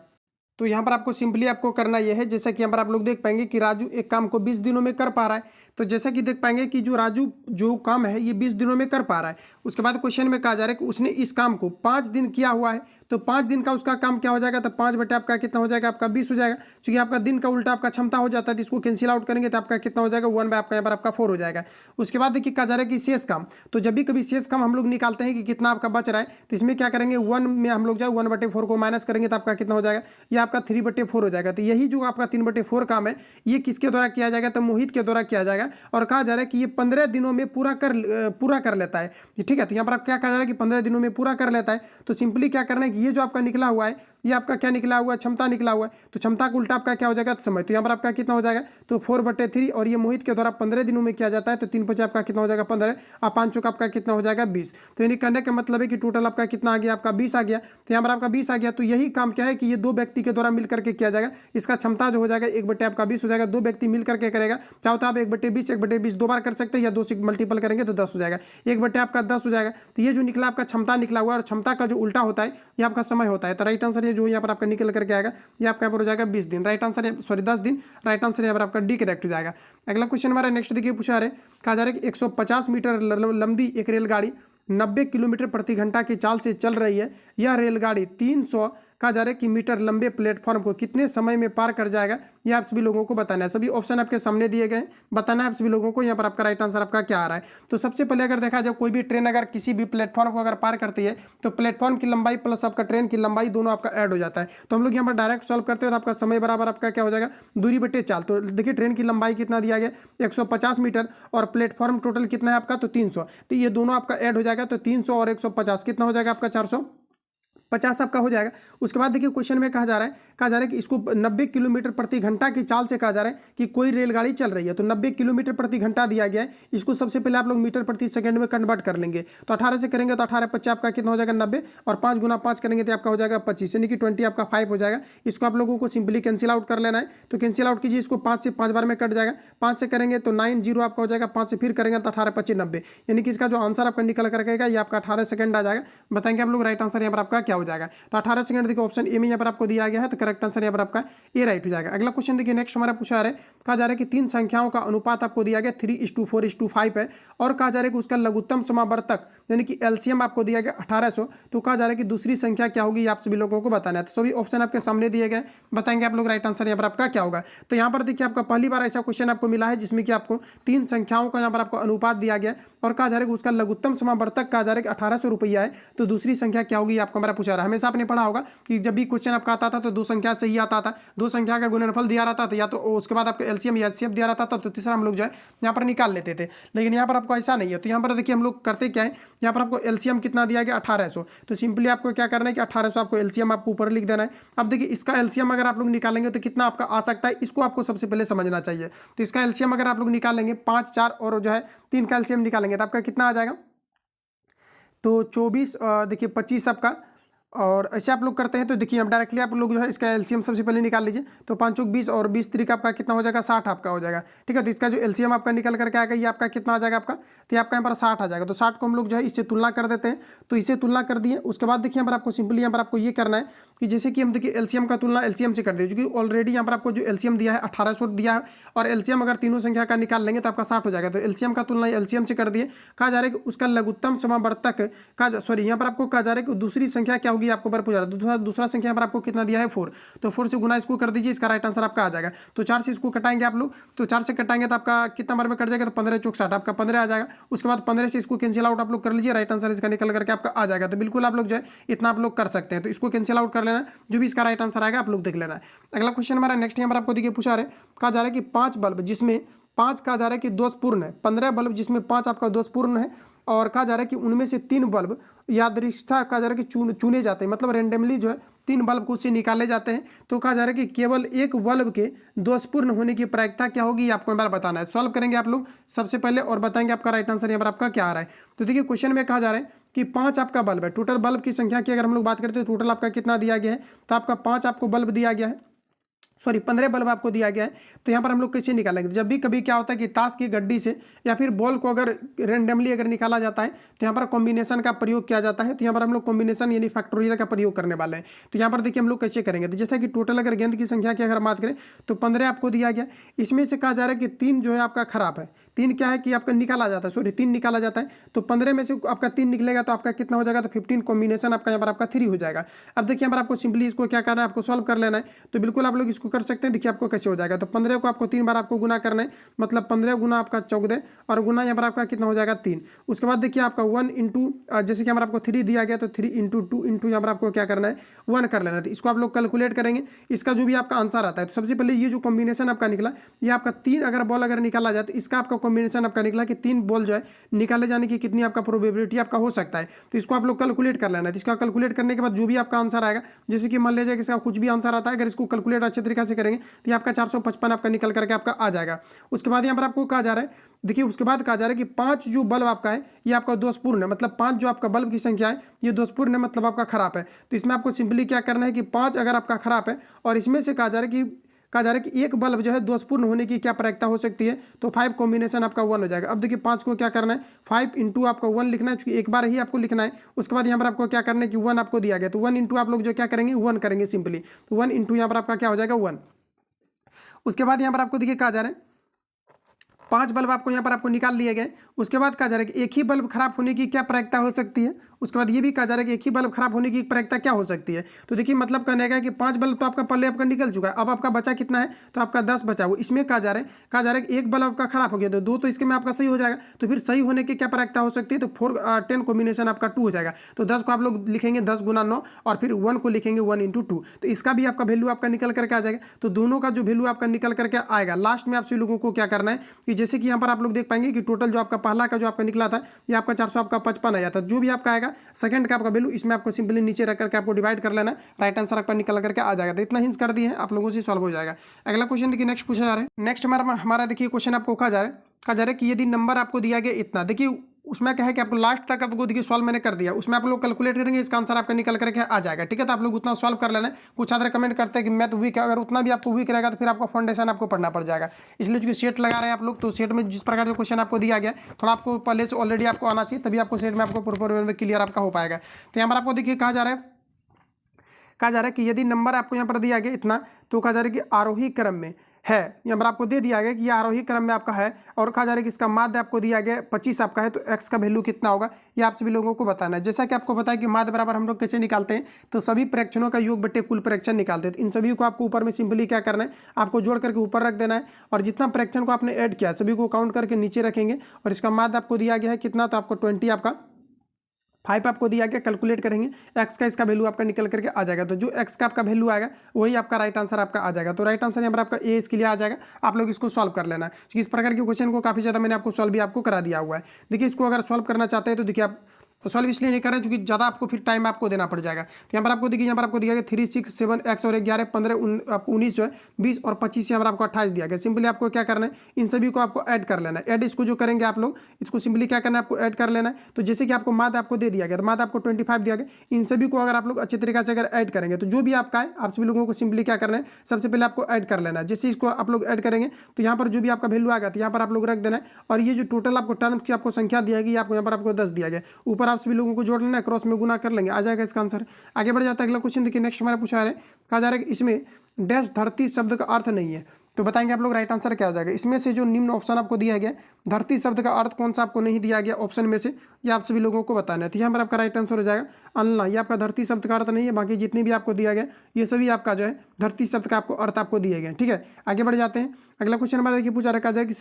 तो यहाँ पर आपको सिंपली आपको करना यह है, जैसा कि यहाँ पर आप लोग देख पाएंगे कि राजू एक काम को 20 दिनों में कर पा रहा है। तो जैसा कि देख पाएंगे कि जो राजू जो काम है ये 20 दिनों में कर पा रहा है। उसके बाद क्वेश्चन में कहा जा रहा है कि उसने इस काम को 5 दिन किया हुआ है। तो 5 दिन का उसका काम क्या हो जाएगा, तो 5 बटे आपका कितना हो जाएगा आपका 20 हो जाएगा। क्योंकि आपका दिन का उल्टा आपका क्षमता हो जाता है, तो इसको कैंसिल आउट करेंगे तो आपका कितना हो जाएगा 1 बाय आपका यहाँ पर आपका 4 हो जाएगा। उसके बाद देखिए कहा जा रहा है कि शेष काम, तो जब भी कभी शेष काम हम लोग निकालते हैं कि कितना आपका बच रहा है, तो इसमें क्या करेंगे 1 में हम लोग जो 1 बटे 4 को माइनस करेंगे तो आपका कितना हो जाएगा, ये आपका 3 बटे 4 हो जाएगा। तो यही जो आपका 3 बटे 4 काम है ये किसके द्वारा किया जाएगा, तो मोहित के द्वारा किया जाएगा। और कहा जा रहा है कि ये 15 दिनों में पूरा कर लेता है। ठीक है, तो यहाँ पर आप क्या कहा जा रहा है कि 15 दिनों में पूरा कर लेता है। तो सिंपली क्या करना है कि ये जो आपका निकला हुआ है ये आपका क्या निकला हुआ है, क्षमता निकला हुआ है। तो क्षमता का उल्टा आपका क्या हो जाएगा, समय। तो यहाँ पर आपका कितना हो जाएगा, तो 4/3 और ये मोहित के द्वारा 15 दिनों में किया जाता है। तो 3 5 आपका कितना हो जाएगा 15 और 5 चौका आपका कितना हो जाएगा 20। तो यानी कहने का मतलब है कि टोटल आपका कितना आ गया, आपका 20 आ गया। तो यहाँ पर आपका 20 आ गया। तो यही काम क्या है कि ये 2 व्यक्ति के द्वारा मिल करके किया जाएगा। इसका क्षमता जो हो जाएगा 1 बटे आपका 20 हो जाएगा। 2 व्यक्ति मिल करके करेगा, चाहो तो आप 1/20 2 बार कर सकते हैं या 2 से मल्टीपल करेंगे तो 10 हो जाएगा। 1 बटे आपका 10 हो जाएगा। तो ये जो निकला आपका क्षमता निकला हुआ है, और क्षमता का जो उल्टा होता है ये आपका समय होता है। तो राइट आंसर ये जो यहाँ पर आपका निकल करके आएगा ये आपका यहाँ पर हो जाएगा 20 दिन। राइट आंसर सॉरी 10 दिन। राइट आंसर यहाँ पर आपका डी करेक्ट हो जाएगा। अगला क्वेश्चन हमारा नेक्स्ट देखिए पूछा रहे, कहा जा रहा है कि 150 मीटर लंबी एक रेलगाड़ी 90 किलोमीटर प्रति घंटा की चाल से चल रही है। यह रेलगाड़ी 300 कहा जा रहा है कि मीटर लंबे प्लेटफॉर्म को कितने समय में पार कर जाएगा, ये आप सभी लोगों को बताना है। सभी ऑप्शन आपके सामने दिए गए, बताना है आप सभी लोगों को यहाँ पर आपका राइट आंसर आपका क्या आ रहा है। तो सबसे पहले अगर देखा जाए कोई भी ट्रेन अगर किसी भी प्लेटफॉर्म को अगर पार करती है तो प्लेटफॉर्म की लंबाई प्लस आपका ट्रेन की लंबाई दोनों आपका ऐड हो जाता है। तो हम लोग यहाँ पर डायरेक्ट सॉल्व करते हैं तो आपका समय बराबर आपका क्या हो जाएगा, दूरी बटे चाल। तो देखिए ट्रेन की लंबाई कितना दिया गया 150 मीटर और प्लेटफॉर्म टोटल कितना है आपका, तो 300। तो ये दोनों आपका ऐड हो जाएगा, तो 300 और 150 कितना हो जाएगा आपका 450 आपका हो जाएगा। उसके बाद देखिए क्वेश्चन में कहा जा रहा है कि इसको 90 किलोमीटर प्रति घंटा की चाल से कहा जा रहा है कि कोई रेलगाड़ी चल रही है। तो 90 किलोमीटर प्रति घंटा दिया गया है, इसको सबसे पहले आप लोग मीटर प्रति सेकंड में कन्वर्ट कर लेंगे। तो 18 से करेंगे तो 18 25 आपका कितना हो जाएगा 90 और 5 गुना 5 करेंगे तो आपका हो जाएगा 25, यानी कि 20 आपका 5 हो जाएगा। इसको आप लोगों को सिंपली कैंसिल आउट कर लेना है। तो कैंसिल आउट कीजिए, इसको 5 से 5 बार में कट जाएगा। 5 से करेंगे तो 90 आपका हो जाएगा, 5 से फिर करेंगे तो 18 25 90, यानी कि इसका जो आंसर आपका निकल कर आएगा ये आपका 18 सेकंड आ जाएगा। बताएंगे आप लोग राइट आंसर यहाँ पर आपका क्या हो जाएगा। तो 18 सेकंड देखिए ऑप्शन ए में यहाँ पर आपको दिया गया है, तो करेक्ट आंसर यहाँ पर आपका ए राइट हो जाएगा। अगला क्वेश्चन देखिए नेक्स्ट हमारा पूछा है, कहा जा रहा है कि 3 संख्याओं का अनुपात आपको दिया गया 3:4:5 है और कहा जा रहा है कि उसका लघुत्तम समावर्तक यानी कि एलसीएम आपको दिया गया 1800। तो कहा जा रहा है कि दूसरी संख्या क्या होगी, आप सभी लोगों को बताना है। तो सभी ऑप्शन आपके सामने दिए गए, बताएंगे आप लोग राइट आंसर यहाँ पर आपका क्या होगा। तो यहाँ पर देखिए आपका पहली बार ऐसा क्वेश्चन आपको मिला है जिसमें कि आपको 3 संख्याओं का यहाँ पर आपको अनुपात दिया गया और कहा जा रहा है कि उसका लघुत्तम समावर्तक कहा जा रहा है कि 1800 रुपया है। तो दूसरी संख्या क्या होगी आपको हमारा पूछा रहा है। हमेशा आपने पढ़ा होगा कि जब भी क्वेश्चन आपका आता था तो 2 संख्या से ही आता था, 2 संख्या का गुणनफल दिया रहता था या तो उसके बाद आपको एलसीएम या एचसीएफ दिया रहता था, तो तीसरा हम लोग जो है यहाँ पर निकाल लेते थे। लेकिन यहाँ पर आपको ऐसा नहीं है। तो यहाँ पर देखिए हम लोग करते क्या है, यहाँ पर आपको एलसीएम कितना दिया गया 1800। तो सिंपली आपको क्या करना है कि 1800 आपको एलसीएम आपको ऊपर लिख देना है। अब देखिए इसका एलसीएम अगर आप लोग निकालेंगे तो कितना आपका आ सकता है, इसको आपको सबसे पहले समझना चाहिए। तो इसका एलसीएम अगर आप लोग निकालेंगे 5 4 और जो है 3 का एलसीएम निकालेंगे तो आपका कितना आ जाएगा, तो 24 देखिए 25 आपका। और ऐसे आप लोग करते हैं तो देखिए अब डायरेक्टली आप लोग जो है इसका एलसीएम सबसे पहले निकाल लीजिए। तो 5 चौक 20 और 20 3 का आपका कितना हो जाएगा 60 आपका हो जाएगा। ठीक है, तो इसका जो एलसीएम आपका निकल करके आएगा ये आपका कितना आ जाएगा आपका, तो आपका यहाँ पर 60 आ जाएगा। तो 60 को हम लोग जो है इससे तुलना कर देते हैं। तो इससे तुलना कर दिए, उसके बाद देखिए यहाँ पर आपको सिंपली यहाँ पर आपको ये करना है कि जैसे कि हम देखिए एलसीएम का तुलना एलसीएम से कर दिए, क्योंकि ऑलरेडी यहाँ पर आपको जो एलसीएम दिया है 1800 दिया है और एलसीएम अगर तीनों संख्या का निकाल लेंगे तो आपका 60 हो जाएगा। तो एलसीएम का तुलना एलसीएम से कर दिए। कहा जा रहा है कि उसका लघुत्तम समावर्तक यहाँ पर आपको कहा जा रहा है कि दूसरी संख्या क्या होगी आपको पूछा रहा है। दूसरा संख्या पर आपको कितना दिया है 4, तो 4 से गुना इसको कर दीजिए, इसका राइट आंसर आपका आ जाएगा। तो 4 से इसको कटाएंगे आप लोग, तो 4 से कटाएंगे तो आपका कितना बार में कट जाएगा, तो 15 चौक 60 आपका 15 आ जाएगा। उसके बाद 15 से इसको कैंसिल आउट आप लोग कर लीजिए, राइट आंसर इसका निकल करके आपका आ जाएगा। तो बिल्कुल आप लोग जो है इतना आप लोग कर सकते हैं। तो इसको कैंसिल आउट कर लेना, जो भी इसका राइट आंसर आएगा आप लोग देख लेना है। अगला क्वेश्चन हमारा नेक्स्ट यहाँ पर आपको देखिए पूछा रहे, कहा जा रहा है कि 5 बल्ब जिसमें 5 कहा जा रहा है कि दोषपूर्ण है, 15 बल्ब जिसमें 5 आपका दोषपूर्ण है और कहा जा रहा है कि उनमें से 3 बल्ब यादृच्छिकता कहा जा रहा है कि चुने जाते हैं, मतलब रेंडमली जो है 3 बल्ब कुछ से निकाले जाते हैं। तो कहा जा रहा है कि केवल एक बल्ब के दोषपूर्ण होने की प्रायिकता क्या होगी, आपको एक बार बताना है। सॉल्व करेंगे आप लोग सबसे पहले और बताएंगे आपका राइट आंसर यहाँ पर आपका क्या आ रहा है। तो देखिए क्वेश्चन में कहा जा रहा है कि 5 आपका बल्ब है। टोटल बल्ब की संख्या की अगर हम लोग बात करते हैं टोटल आपका कितना दिया गया है, तो आपका 5 आपको बल्ब दिया गया है, 15 बल्ब आपको दिया गया है। तो यहाँ पर हम लोग कैसे निकालेंगे, जब भी कभी क्या होता है कि ताश की गड्डी से या फिर बॉल को अगर रेंडमली अगर निकाला जाता है तो यहाँ पर कॉम्बिनेशन का प्रयोग किया जाता है। तो यहाँ पर हम लोग कॉम्बिनेशन यानी फैक्टोरियल का प्रयोग करने वाले हैं। तो यहाँ पर देखिए हम लोग कैसे करेंगे, तो जैसा कि टोटल अगर गेंद की संख्या की अगर बात करें तो 15 आपको दिया गया, इसमें से कहा जा रहा है कि 3 जो है आपका खराब है। 3 क्या है कि आपका निकाला जाता है, 3 निकाला जाता है। तो 15 में से आपका 3 निकलेगा तो आपका कितना हो जाएगा, तो 15 कॉम्बिनेशन आपका यहाँ पर आपका 3 हो जाएगा। अब देखिए यहाँ पर आपको सिंपली इसको क्या करना है, आपको सॉल्व कर लेना है। तो बिल्कुल आप लोग इसको कर सकते हैं। देखिए आपको कैसे हो जाएगा, तो 15 को आपको 3 बार आपको गुना करना है, मतलब 15 गुना आपका 14 और गुना यहाँ पर आपका कितना हो जाएगा 3। उसके बाद देखिए आपका 1 इंटू जैसे कि हमारा आपको 3 दिया गया तो 3 इंटू 2 इंटू यहाँ पर आपको क्या करना है 1 कर लेना है। तो इसको आप लोग कैलकुलेट करेंगे, इसका जो भी आपका आंसर आता है। तो सबसे पहले ये जो कॉम्बिनेशन आपका निकला, ये आपका 3 अगर बॉल अगर निकाला जाए तो इसका आपका कॉम्बिनेशन आपका निकला कि 3 बॉल जो है निकाले जाने की कितनी आपका प्रोबेबिलिटी आपका हो सकता है। तो इसको आप लोग कैलकुलेट कर लेना है। तो इसका कैलकुलेट करने के बाद जो भी आपका आंसर आएगा, जैसे कि मान लीजिए कि इसका कुछ भी आंसर आता है, अगर इसको कैलकुलेट अच्छे तरीके से करेंगे तो ये आपका 455 आपका निकल करके आपका आ जाएगा। उसके बाद यहाँ पर आपको कहा जा रहा है, देखिए उसके बाद कहा जा रहा है कि 5 जो बल्ब आपका है ये आपका दोषपूर्ण है, मतलब 5 जो आपका बल्ब की संख्या है ये दोषपूर्ण है, मतलब आपका खराब है। तो इसमें आपको सिंपली क्या करना है कि 5 अगर आपका खराब है और इसमें से कहा जा रहा है कि एक बल्ब जो है दोषपूर्ण होने की क्या प्रायिकता हो सकती है, तो 5 कॉम्बिनेशन आपका 1 हो जाएगा। अब देखिए 5 को क्या करना है, 5 इंटू आपका 1 लिखना है, क्योंकि एक बार ही आपको लिखना है। उसके बाद यहाँ पर आपको क्या करना है कि 1 आपको दिया गया, तो 1 इंटू आप लोग जो क्या करेंगे 1 करेंगे सिंपली। तो 1 इंटू यहाँ पर आपका क्या हो जाएगा 1। उसके बाद यहाँ पर आपको देखिए कहा जा रहा है 5 बल्ब आपको यहाँ पर आपको निकाल लिए गए। उसके बाद कहा जा रहा है कि एक ही बल्ब खराब होने की क्या प्रायिकता हो सकती है। उसके बाद ये भी कहा जा रहा है कि एक ही बल्ब खराब होने की प्रायिकता क्या हो सकती है। तो देखिए मतलब कहने का है कि 5 बल्ब तो आपका पहले आपका निकल चुका है, अब आपका बचा कितना है, तो आपका 10 बचा वो। इसमें कहा जा रहा है कि एक बल्ब आपका खराब हो गया तो 2 तो इसके में आपका सही हो जाएगा। तो फिर सही होने की क्या प्रायिकता हो सकती है, तो 4 10 कॉम्बिनेशन आपका 2 हो जाएगा। तो 10 को आप लोग लिखेंगे 10 गुना 9 और फिर 1 को लिखेंगे 1 इंटू 2, तो इसका भी आपका वैल्यू आपका निकल करके आ जाएगा। तो दोनों का जो वैल्यू आपका निकल करके आएगा, लास्ट में आप सभी लोगों को क्या करना है कि जैसे कि यहाँ पर आप लोग देख पाएंगे कि टोटल जो आपका पहला का जो आपका निकला था ये आपका 455 आया था। जो भी आपका आएगा सेकंड का आपका वैल्यू इसमें आपको सिंपली नीचे रख करके आपको डिवाइड कर लेना है, राइट आंसर आपका निकल करके आ जाएगा। तो इतना हिंस कर दिए हैं आप लोगों से सॉल्व हो जाएगा। अगला क्वेश्चन देखिए नेक्स्ट पूछा जा रहा है। नेक्स्ट हमारा देखिए क्वेश्चन आपको कहा जा रहा है कि यदि नंबर आपको दिया गया इतना, देखिए उसमें क्या है कि आपको लास्ट तक आपको देखिए सॉल्व मैंने कर दिया, उसमें आप लोग कैलकुलेट करेंगे इसका आंसर आपका निकल करके आ जाएगा। ठीक है, तो आप लोग उतना सॉल्व कर लेना है। कुछ छात्र कमेंट करते हैं कि मैथ वीक है, अगर उतना भी आपको वीक रहेगा तो फिर आपको फाउंडेशन आपको पढ़ना पड़ जाएगा। इसलिए चूंकि सेट लगा रहे हैं आप लोग, तो सेट में जिस प्रकार से क्वेश्चन आपको दिया गया थोड़ा आपको पहले से ऑलरेडी आपको आना चाहिए, तभी आपको सेट में आपको प्रॉपर वे में क्लियर आपका हो पाएगा। तो यहाँ पर आपको देखिए कहा जा रहा है कि यदि नंबर आपको यहाँ पर दिया गया इतना, तो कहा जा रहा है कि आरोही क्रम में है, यहाँ पर आपको दे दिया गया कि ये आरोही क्रम में आपका है, और कहा जा रहा है कि इसका माध्य आपको दिया गया 25 आपका है, तो x का वैल्यू कितना होगा ये आप सभी लोगों को बताना है। जैसा कि आपको पता है कि माध्य बराबर हम लोग कैसे निकालते हैं, तो सभी प्रेक्षणों का योग बटे कुल प्रेक्षण निकालते हैं। तो इन सभी को आपको ऊपर में सिंपली क्या करना है, आपको जोड़ करके ऊपर रख देना है, और जितना प्रेक्षण को आपने ऐड किया सभी को काउंट करके नीचे रखेंगे, और इसका माध्य आपको दिया गया है कितना, तो आपको 20 आपका 5 आपको दिया गया, कैलकुलेट करेंगे एक्स का इसका वैल्यू आपका निकल करके आ जाएगा। तो जो एक्स का आपका वैल्यू आएगा वही आपका राइट आंसर आपका आ जाएगा। तो राइट आंसर यहाँ पर आपका ए इसके लिए आ जाएगा। आप लोग इसको सॉल्व कर लेना है। इस प्रकार के क्वेश्चन को काफ़ी ज़्यादा मैंने आपको सॉल्व भी आपको करा दिया हुआ है। देखिए इसको अगर सॉल्व करना चाहते हैं तो देखिए आप सॉल्व इसलिए नहीं कर रहे हैं क्योंकि ज़्यादा आपको फिर टाइम आपको देना पड़ जाएगा। तो यहाँ पर आपको देखिए, यहाँ पर आपको दिया गया 3 6 7 x और 11 15 आपको 19 जो है 20 और 25 यहाँ पर आपको 28 दिया गया। सिंपली आपको क्या करना है, इन सभी को आपको ऐड कर लेना है। ऐड इसको जो करेंगे आप लोग, इसको सिंपली क्या करना है, आपको ऐड कर लेना है। तो जैसे कि आपको माध्य आपको दे दिया गया, तो माध्य आपको 25 दिया गया। इन सभी को अगर आप लोग अच्छे तरीके से अगर ऐड करेंगे तो जो भी आपका है, आप सभी लोगों को सिंपली क्या करना है, सबसे पहले आपको ऐड कर लेना है। जैसे इसको आप लोग ऐड करेंगे तो यहाँ पर जो भी आपका वैल्यू आएगा तो यहाँ पर आप लोग रख देना है, और ये जो टोटल आपको टर्म्स की आपको संख्या दिया गई आपको यहाँ पर आपको 10 दिया गया, ऊपर आप सभी लोगों को जोड़ लेना, क्रॉस में गुना कर लेंगे, आ जाएगा इसका आंसर। आगे बढ़ जाता है। अगला क्वेश्चन देखिए नेक्स्ट हमारा पूछा है, कहा जा रहा है कि इसमें डैश धरती शब्द का अर्थ नहीं है, तो बताएंगे आप लोग राइट आंसर क्या हो जाएगा। इसमें से जो निम्न ऑप्शन आपको दिया गया, धरती शब्द का अर्थ कौन सा आपको नहीं दिया गया ऑप्शन में से, ये आप सभी लोगों को बताना है। तो यहाँ पर आपका राइट आंसर हो जाएगा अल्लाह। ये आपका धरती शब्द का अर्थ नहीं है, बाकी जितने भी आपको दिया गया ये सभी आपका जो है धरती शब्द का आपको अर्थ आपको दिए गए। ठीक है, आगे बढ़ जाते हैं। अगला क्वेश्चन हमारा देखिए पूछा रखा जाए कि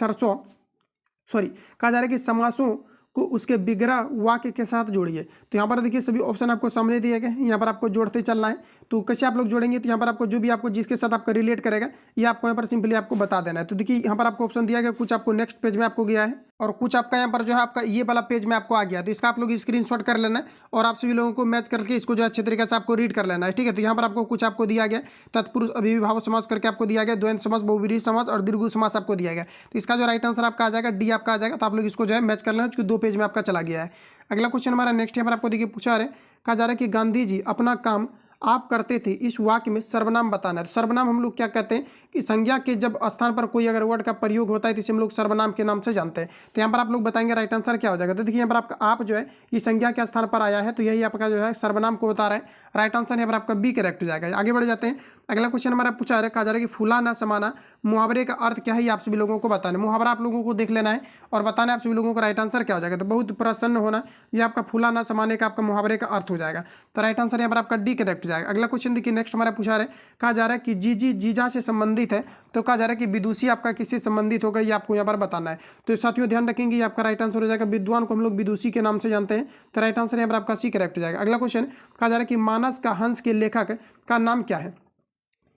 कहा जा रहा है कि समासों को उसके विग्रह वाक्य के साथ जोड़िए। तो यहाँ पर देखिए सभी ऑप्शन आपको सामने दिए गए हैं, यहाँ पर आपको जोड़ते चलना है। तो कैसे आप लोग जोड़ेंगे, तो यहाँ पर आपको जो भी आपको जिसके साथ आपका रिलेट करेगा ये आपको यहाँ पर सिंपली आपको बता देना है। तो देखिए यहाँ पर आपको ऑप्शन दिया गया, कुछ आपको नेक्स्ट पेज में आपको गया है और कुछ आपका यहाँ पर जो है आपका ये वाला पेज में आपको आ गया। तो इसका आप लोग स्क्रीनशॉट कर लेना है और आप सभी लोगों को मैच करके इसको जो अच्छे तरीके से आपको रीड कर लेना है। ठीक है, तो यहाँ पर आपको कुछ आपको दिया गया, तत्पुरुष अभिभाव समास करके आपको दिया गया, द्वंद्व समास, बहुव्रीहि समास और दीर्घ समास आपको दिया गया। तो इसका जो राइट आंसर आपका आ जाएगा डी आपका आ जाएगा। तो आप लोग इसको जो है मैच कर लेना, क्योंकि 2 पेज में आपका चला गया है। अगला क्वेश्चन हमारा नेक्स्ट यहाँ पर आपको देखिए पूछा है, कहा जा रहा है कि गांधी जी अपना काम आप करते थे, इस वाक्य में सर्वनाम बताना है। तो सर्वनाम हम लोग क्या कहते हैं कि संज्ञा के जब स्थान पर कोई अगर वर्ड का प्रयोग होता है तो इसे हम लोग सर्वनाम के नाम से जानते हैं। तो यहाँ पर आप लोग बताएंगे राइट आंसर क्या हो जाएगा। तो देखिए यहाँ पर आपका आप जो है ये संज्ञा के स्थान पर आया है, तो यही आपका जो है सर्वनाम को बता रहा है। राइट आंसर यहाँ पर आपका बी करेक्ट हो जाएगा। आगे बढ़ जाते हैं। अगला क्वेश्चन हमारा पूछा है, कहा जा रहा है कि फूला ना समाना मुहावरे का अर्थ क्या है, ये आप सभी लोगों को बताना है। मुहावरा आप लोगों को देख लेना है और बताना है आप सभी लोगों को राइट आंसर क्या हो जाएगा। तो बहुत प्रसन्न होना, ये आपका फूला ना समाने का आपका मुहावरे का अर्थ हो जाएगा। तो राइट आंसर यहाँ पर आपका डी करेक्ट हो जाएगा। अगला क्वेश्चन देखिए नेक्स्ट हमारा पूछा है, कहा जा रहा है कि जीजी जीजा से संबंधित है, तो कहा जा रहा है कि विदुषी आपका किससे संबंधित होगा, ये आपको यहाँ पर बताना है। तो साथियों ध्यान रखेंगे ये आपका राइट आंसर हो जाएगा। विद्वान को हम लोग विदुषी के नाम से जानते हैं, तो राइट आंसर यहाँ पर आपका सी करेक्ट हो जाएगा। अगला क्वेश्चन कहा जा रहा है कि मानस का हंस के लेखक का नाम क्या है।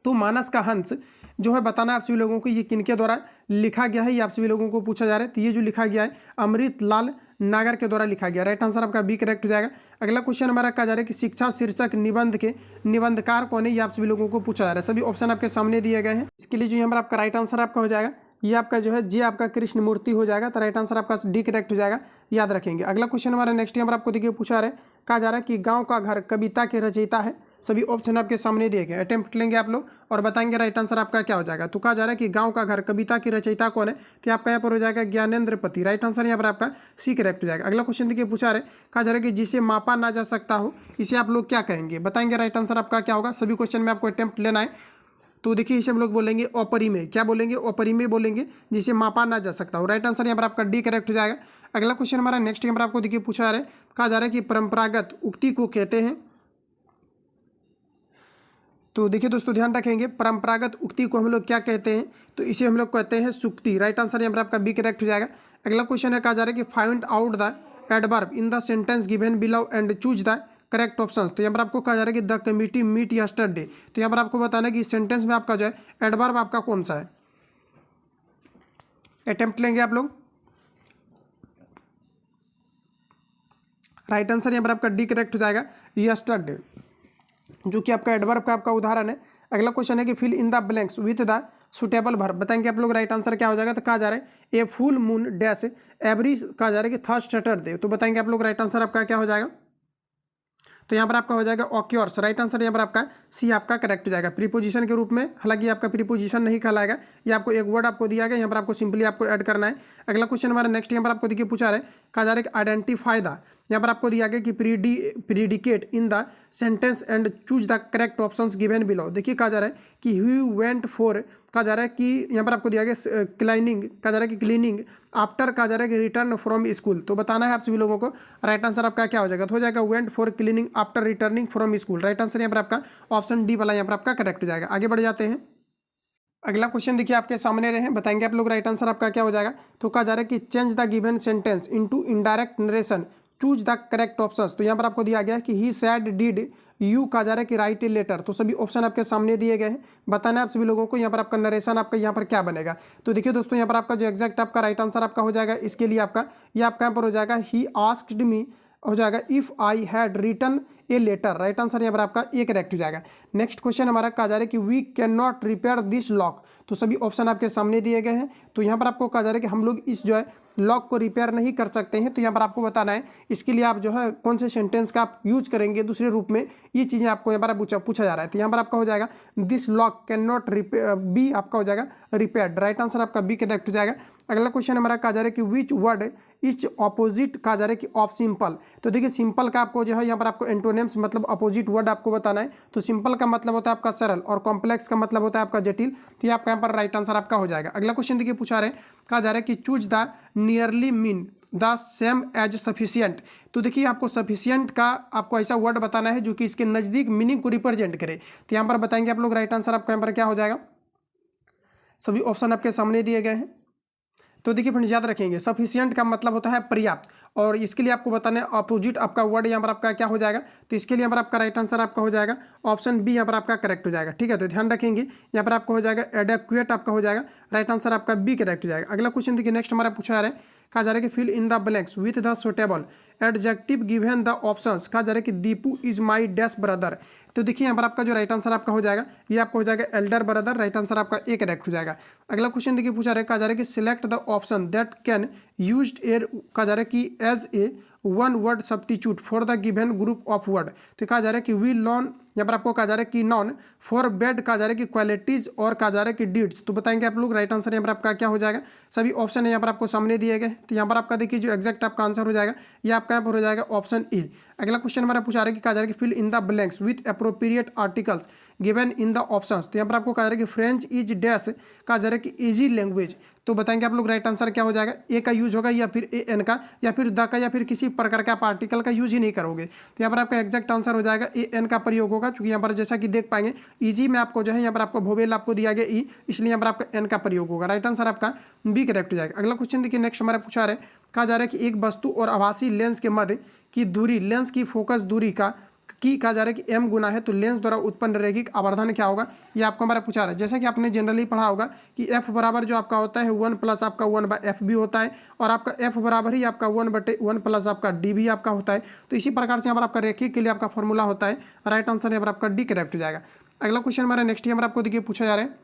तो मानस का हंस जो है बताना है आप सभी लोगों को, ये किनके द्वारा लिखा गया है, ये आप सभी लोगों को पूछा जा रहा है। तो ये जो लिखा गया है अमृत लाल नागर के द्वारा लिखा गया। राइट आंसर आपका बी करेक्ट हो जाएगा। अगला क्वेश्चन हमारा कहा जा रहा है कि शिक्षा शीर्षक निबंध के निबंधकार कौन है, ये आप सभी लोगों को पूछा जा रहा है। सभी ऑप्शन आपके सामने दिए गए हैं। इसके लिए जो यहाँ पर आपका राइट आंसर आपका हो जाएगा, ये आपका जो है जे आपका कृष्ण मूर्ति हो जाएगा। तो राइट आंसर आपका डी करेक्ट हो जाएगा, याद रखेंगे। अगला क्वेश्चन हमारा नेक्स्ट यहाँ पर आपको देखिए पूछा है, कहा जा रहा है कि गाँव का घर कविता के रचयिता है। सभी ऑप्शन आपके सामने दिए गए, अटेम्प्ट लेंगे आप लोग और बताएंगे राइट आंसर आपका क्या हो जाएगा। तो कहा जा रहा है कि गांव का घर कविता की रचयिता कौन है, तो आपका यहाँ पर हो जाएगा ज्ञानेंद्र पति। राइट आंसर यहाँ पर आपका सी करेक्ट हो जाएगा। अगला क्वेश्चन देखिए पूछा है, कहा जा रहा है कि जिसे मापा ना जा सकता हो इसे आप लोग क्या कहेंगे, बताएंगे राइट आंसर आपका क्या होगा। सभी क्वेश्चन में आपको अटेम्प्ट लेना है। तो देखिए इसे हम लोग बोलेंगे अपरिमेय। क्या बोलेंगे, अपरिमेय बोलेंगे, जिसे मापा ना जा सकता हो। राइट आंसर यहाँ पर आपका डी करेक्ट हो जाएगा। अगला क्वेश्चन हमारा नेक्स्ट यहाँ पर आपको देखिए पूछा जा रहा है, कहा जा रहा है कि परंपरागत उक्ति को कहते हैं। तो देखिए दोस्तों ध्यान रखेंगे, परंपरागत उक्ति को हम लोग क्या कहते हैं, तो इसे हम लोग कहते हैं सुक्ति। राइट आंसर यहाँ पर आपका बी करेक्ट हो जाएगा। अगला क्वेश्चन है, कहा जा रहा है कि find out the adverb in the sentence given below and choose the correct options. तो यहाँ पर आपको कहा जा रहा है कि द कमिटी मीट यस्टरडे। तो यहाँ पर आपको बताना है कि इस सेंटेंस में आपका जो है एडवर्ब आपका कौन सा है। अटेम्प्ट लेंगे आप लोग। राइट आंसर यहाँ पर आपका डी करेक्ट हो जाएगा, यस्टरडे, जो कि आपका एडवर्ब का आपका उदाहरण है। अगला क्वेश्चन है कि fill in the blanks with the suitable verb. बताएंगे आप लोग राइट आंसर क्या हो जाएगा। तो कहा जा रहा है a full moon dash every, कहा जा रहा है कि थर्ड सैटरडे। तो बताएंगे आप लोग राइट आंसर आपका क्या हो जाएगा। तो यहाँ पर आपका हो जाएगा ऑक्योर्स। राइट आंसर यहाँ पर आपका सी आपका करेक्ट हो जाएगा, प्रीपोजिशन के रूप में। हालांकि आपका प्रीपोजिशन नहीं कहलाएगा, ये आपको एक वर्ड आपको दिया गया, यहाँ पर आपको सिंपली आपको ऐड करना है। अगला क्वेश्चन हमारा नेक्स्ट यहाँ पर आपको देखिए पूछा रहा है, कहा जा रहा है कि आइडेंटिफाई द, यहाँ पर आपको दिया गया कि predicate in the sentence and choose the correct options given below. देखिए कहा जा रहा है कि ही वेंट फॉर, कहा जा रहा है कि यहाँ पर आपको दिया गया क्लीनिंग, कहा जा रहा है कि क्लीनिंग आफ्टर, कहा जा रहा है कि रिटर्न फ्रॉम स्कूल। तो बताना है आप सभी लोगों को राइट आंसर आपका क्या हो जाएगा। तो हो जाएगा went for cleaning after returning from school. Right answer यहाँ पर आपका ऑप्शन डी वाला यहाँ पर आपका करेक्ट हो जाएगा। आगे बढ़ जाते हैं। अगला क्वेश्चन देखिए आपके सामने रहे, बताएंगे आप लोग राइट आंसर आपका क्या हो जाएगा। तो कहा जा रहा है कि change the given sentence into indirect narration, choose the correct options. तो यहाँ पर आपको दिया गया है कि ही सैड डिड यू, कहा जा रहा है कि राइट ए लेटर। तो सभी ऑप्शन आपके सामने दिए गए हैं, बताना है आप सभी लोगों को यहाँ पर आपका नरेशन आपका यहाँ पर क्या बनेगा। तो देखिए दोस्तों यहाँ पर आपका जो एग्जैक्ट आपका राइट आंसर आपका हो जाएगा, इसके लिए आपका ये आपका यहाँ पर हो जाएगा ही आस्क्ड मी, हो जाएगा if I had written a letter. Right answer यहाँ पर आपका ए करेक्ट हो जाएगा। नेक्स्ट क्वेश्चन हमारा कहा जा रहा है कि we can not repair this lock. तो सभी ऑप्शन आपके सामने दिए गए हैं। तो यहाँ पर आपको कहा जा रहा है कि हम लोग इस जो है लॉक को रिपेयर नहीं कर सकते हैं। तो यहाँ पर आपको बताना है इसके लिए आप जो है कौन से सेंटेंस का आप यूज करेंगे दूसरे रूप में, ये चीज़ें आपको यहाँ पर पूछा जा रहा है। तो यहाँ पर आपका हो जाएगा this lock can not repair, B आपका हो जाएगा रिपेयर्ड। राइट आंसर आपका बी करेक्ट हो जाएगा। अगला क्वेश्चन हमारा कहा जा रहा है कि विच वर्ड इज अपोजिट, कहा जा रहा है कि ऑफ सिंपल। तो देखिए सिंपल का आपको जो है यहाँ पर आपको एंटोनिम्स मतलब अपोजिट वर्ड आपको बताना है। तो सिंपल का मतलब होता है आपका सरल और कॉम्प्लेक्स का मतलब होता है आपका जटिल। तो ये आपका यहाँ पर राइट आंसर आपका हो जाएगा। अगला क्वेश्चन देखिए पूछा रहे, कहा जा रहा है कि choose the nearly mean the same as sufficient. तो देखिए आपको सफिशियंट का आपको ऐसा वर्ड बताना है जो कि इसके नज़दीक मीनिंग को रिप्रेजेंट करे। तो यहाँ पर बताएंगे आप लोग राइट आंसर आपका यहाँ पर क्या हो जाएगा। सभी ऑप्शन आपके सामने दिए गए हैं। तो देखिए फ्रेंड्स याद रखेंगे सफिशियंट का मतलब होता है पर्याप्त, और इसके लिए आपको बताना है अपोजिट आपका वर्ड यहाँ पर आपका क्या हो जाएगा। तो इसके लिए यहाँ पर आपका राइट आंसर आपका हो जाएगा ऑप्शन बी यहाँ पर आपका करेक्ट हो जाएगा। ठीक है, तो ध्यान रखेंगे यहाँ पर आपका हो जाएगा एडेक्वेट आपका हो जाएगा। राइट आंसर आपका बी करेक्ट हो जाएगा। अगला क्वेश्चन देखिए नेक्स्ट हमारा पूछा जा रहा है, कहा जा रहा है कि fill in the blanks with the suitable adjective given the options. कहा जा रहा है कि Deepu is my dash brother. तो देखिए यहाँ पर आपका जो राइट आंसर आपका हो जाएगा ये आपका हो जाएगा एल्डर ब्रदर। राइट आंसर आपका ए करेक्ट हो जाएगा। अगला क्वेश्चन देखिए पूछा रहा है, कहा जा रहा है कि select the option that can used er, कहा जा रहा है कि as a one word substitute for the given group of word. तो कहा जा रहा है कि वी लर्न, यहाँ पर आपको कहा जा रहा है कि नॉन फॉर बेड, कहा जा रहा है कि क्वालिटीज, और कहा जा रहा है कि डीड्स। तो बताएंगे आप लोग राइट आंसर यहाँ पर आपका क्या हो जाएगा। सभी ऑप्शन यहाँ पर आपको सामने दिए गए। तो यहाँ पर आपका देखिए जो एग्जैक्ट आपका आंसर हो जाएगा ये आपका यहाँ पर हो जाएगा ऑप्शन ए। अगला क्वेश्चन हमारा पूछा रहा है कि कहा जा रहा है कि fill in the blanks with appropriate articles given in the options. तो यहाँ पर आपको कहा जा रहा है कि फ्रेंच इज डैश, कहा जा रहा है कि इजी लैंग्वेज। तो बताएंगे आप लोग राइट आंसर क्या हो जाएगा। ए का यूज होगा या फिर ए एन का या फिर द का या फिर किसी प्रकार का पार्टिकल का यूज ही नहीं करोगे। तो यहाँ पर आपका एग्जैक्ट आंसर हो जाएगा ए एन का प्रयोग होगा, क्योंकि यहाँ पर जैसा कि देख पाएंगे इजी में आपको जो है यहाँ पर आपको वोवेल आपको दिया गया ई, इसलिए यहाँ पर आपका एन का प्रयोग होगा। राइट आंसर आपका बी करेक्ट हो जाएगा। अगला क्वेश्चन देखिए नेक्स्ट हमारा पूछा रहा है, कहा जा रहा है कि एक वस्तु और आभासी लेंस के मध्य की दूरी लेंस की फोकस दूरी का की कहा जा रहा है कि m गुना है, तो लेंस द्वारा उत्पन्न रैखिक आवर्धन क्या होगा ये आपको हमारा पूछा रहा है। जैसा कि आपने जनरली पढ़ा होगा कि f बराबर जो आपका होता है 1 प्लस आपका 1/f भी होता है, और आपका f बराबर ही आपका 1/1 प्लस आपका d भी आपका होता है। तो इसी प्रकार से यहाँ पर आपका रैखिक के लिए आपका फॉर्मूला होता है। राइट आंसर यहाँ पर आपका डी करेक्ट हो जाएगा। अगला क्वेश्चन हमारा नेक्स्ट यहाँ पर आपको देखिए पूछा जा रहा है,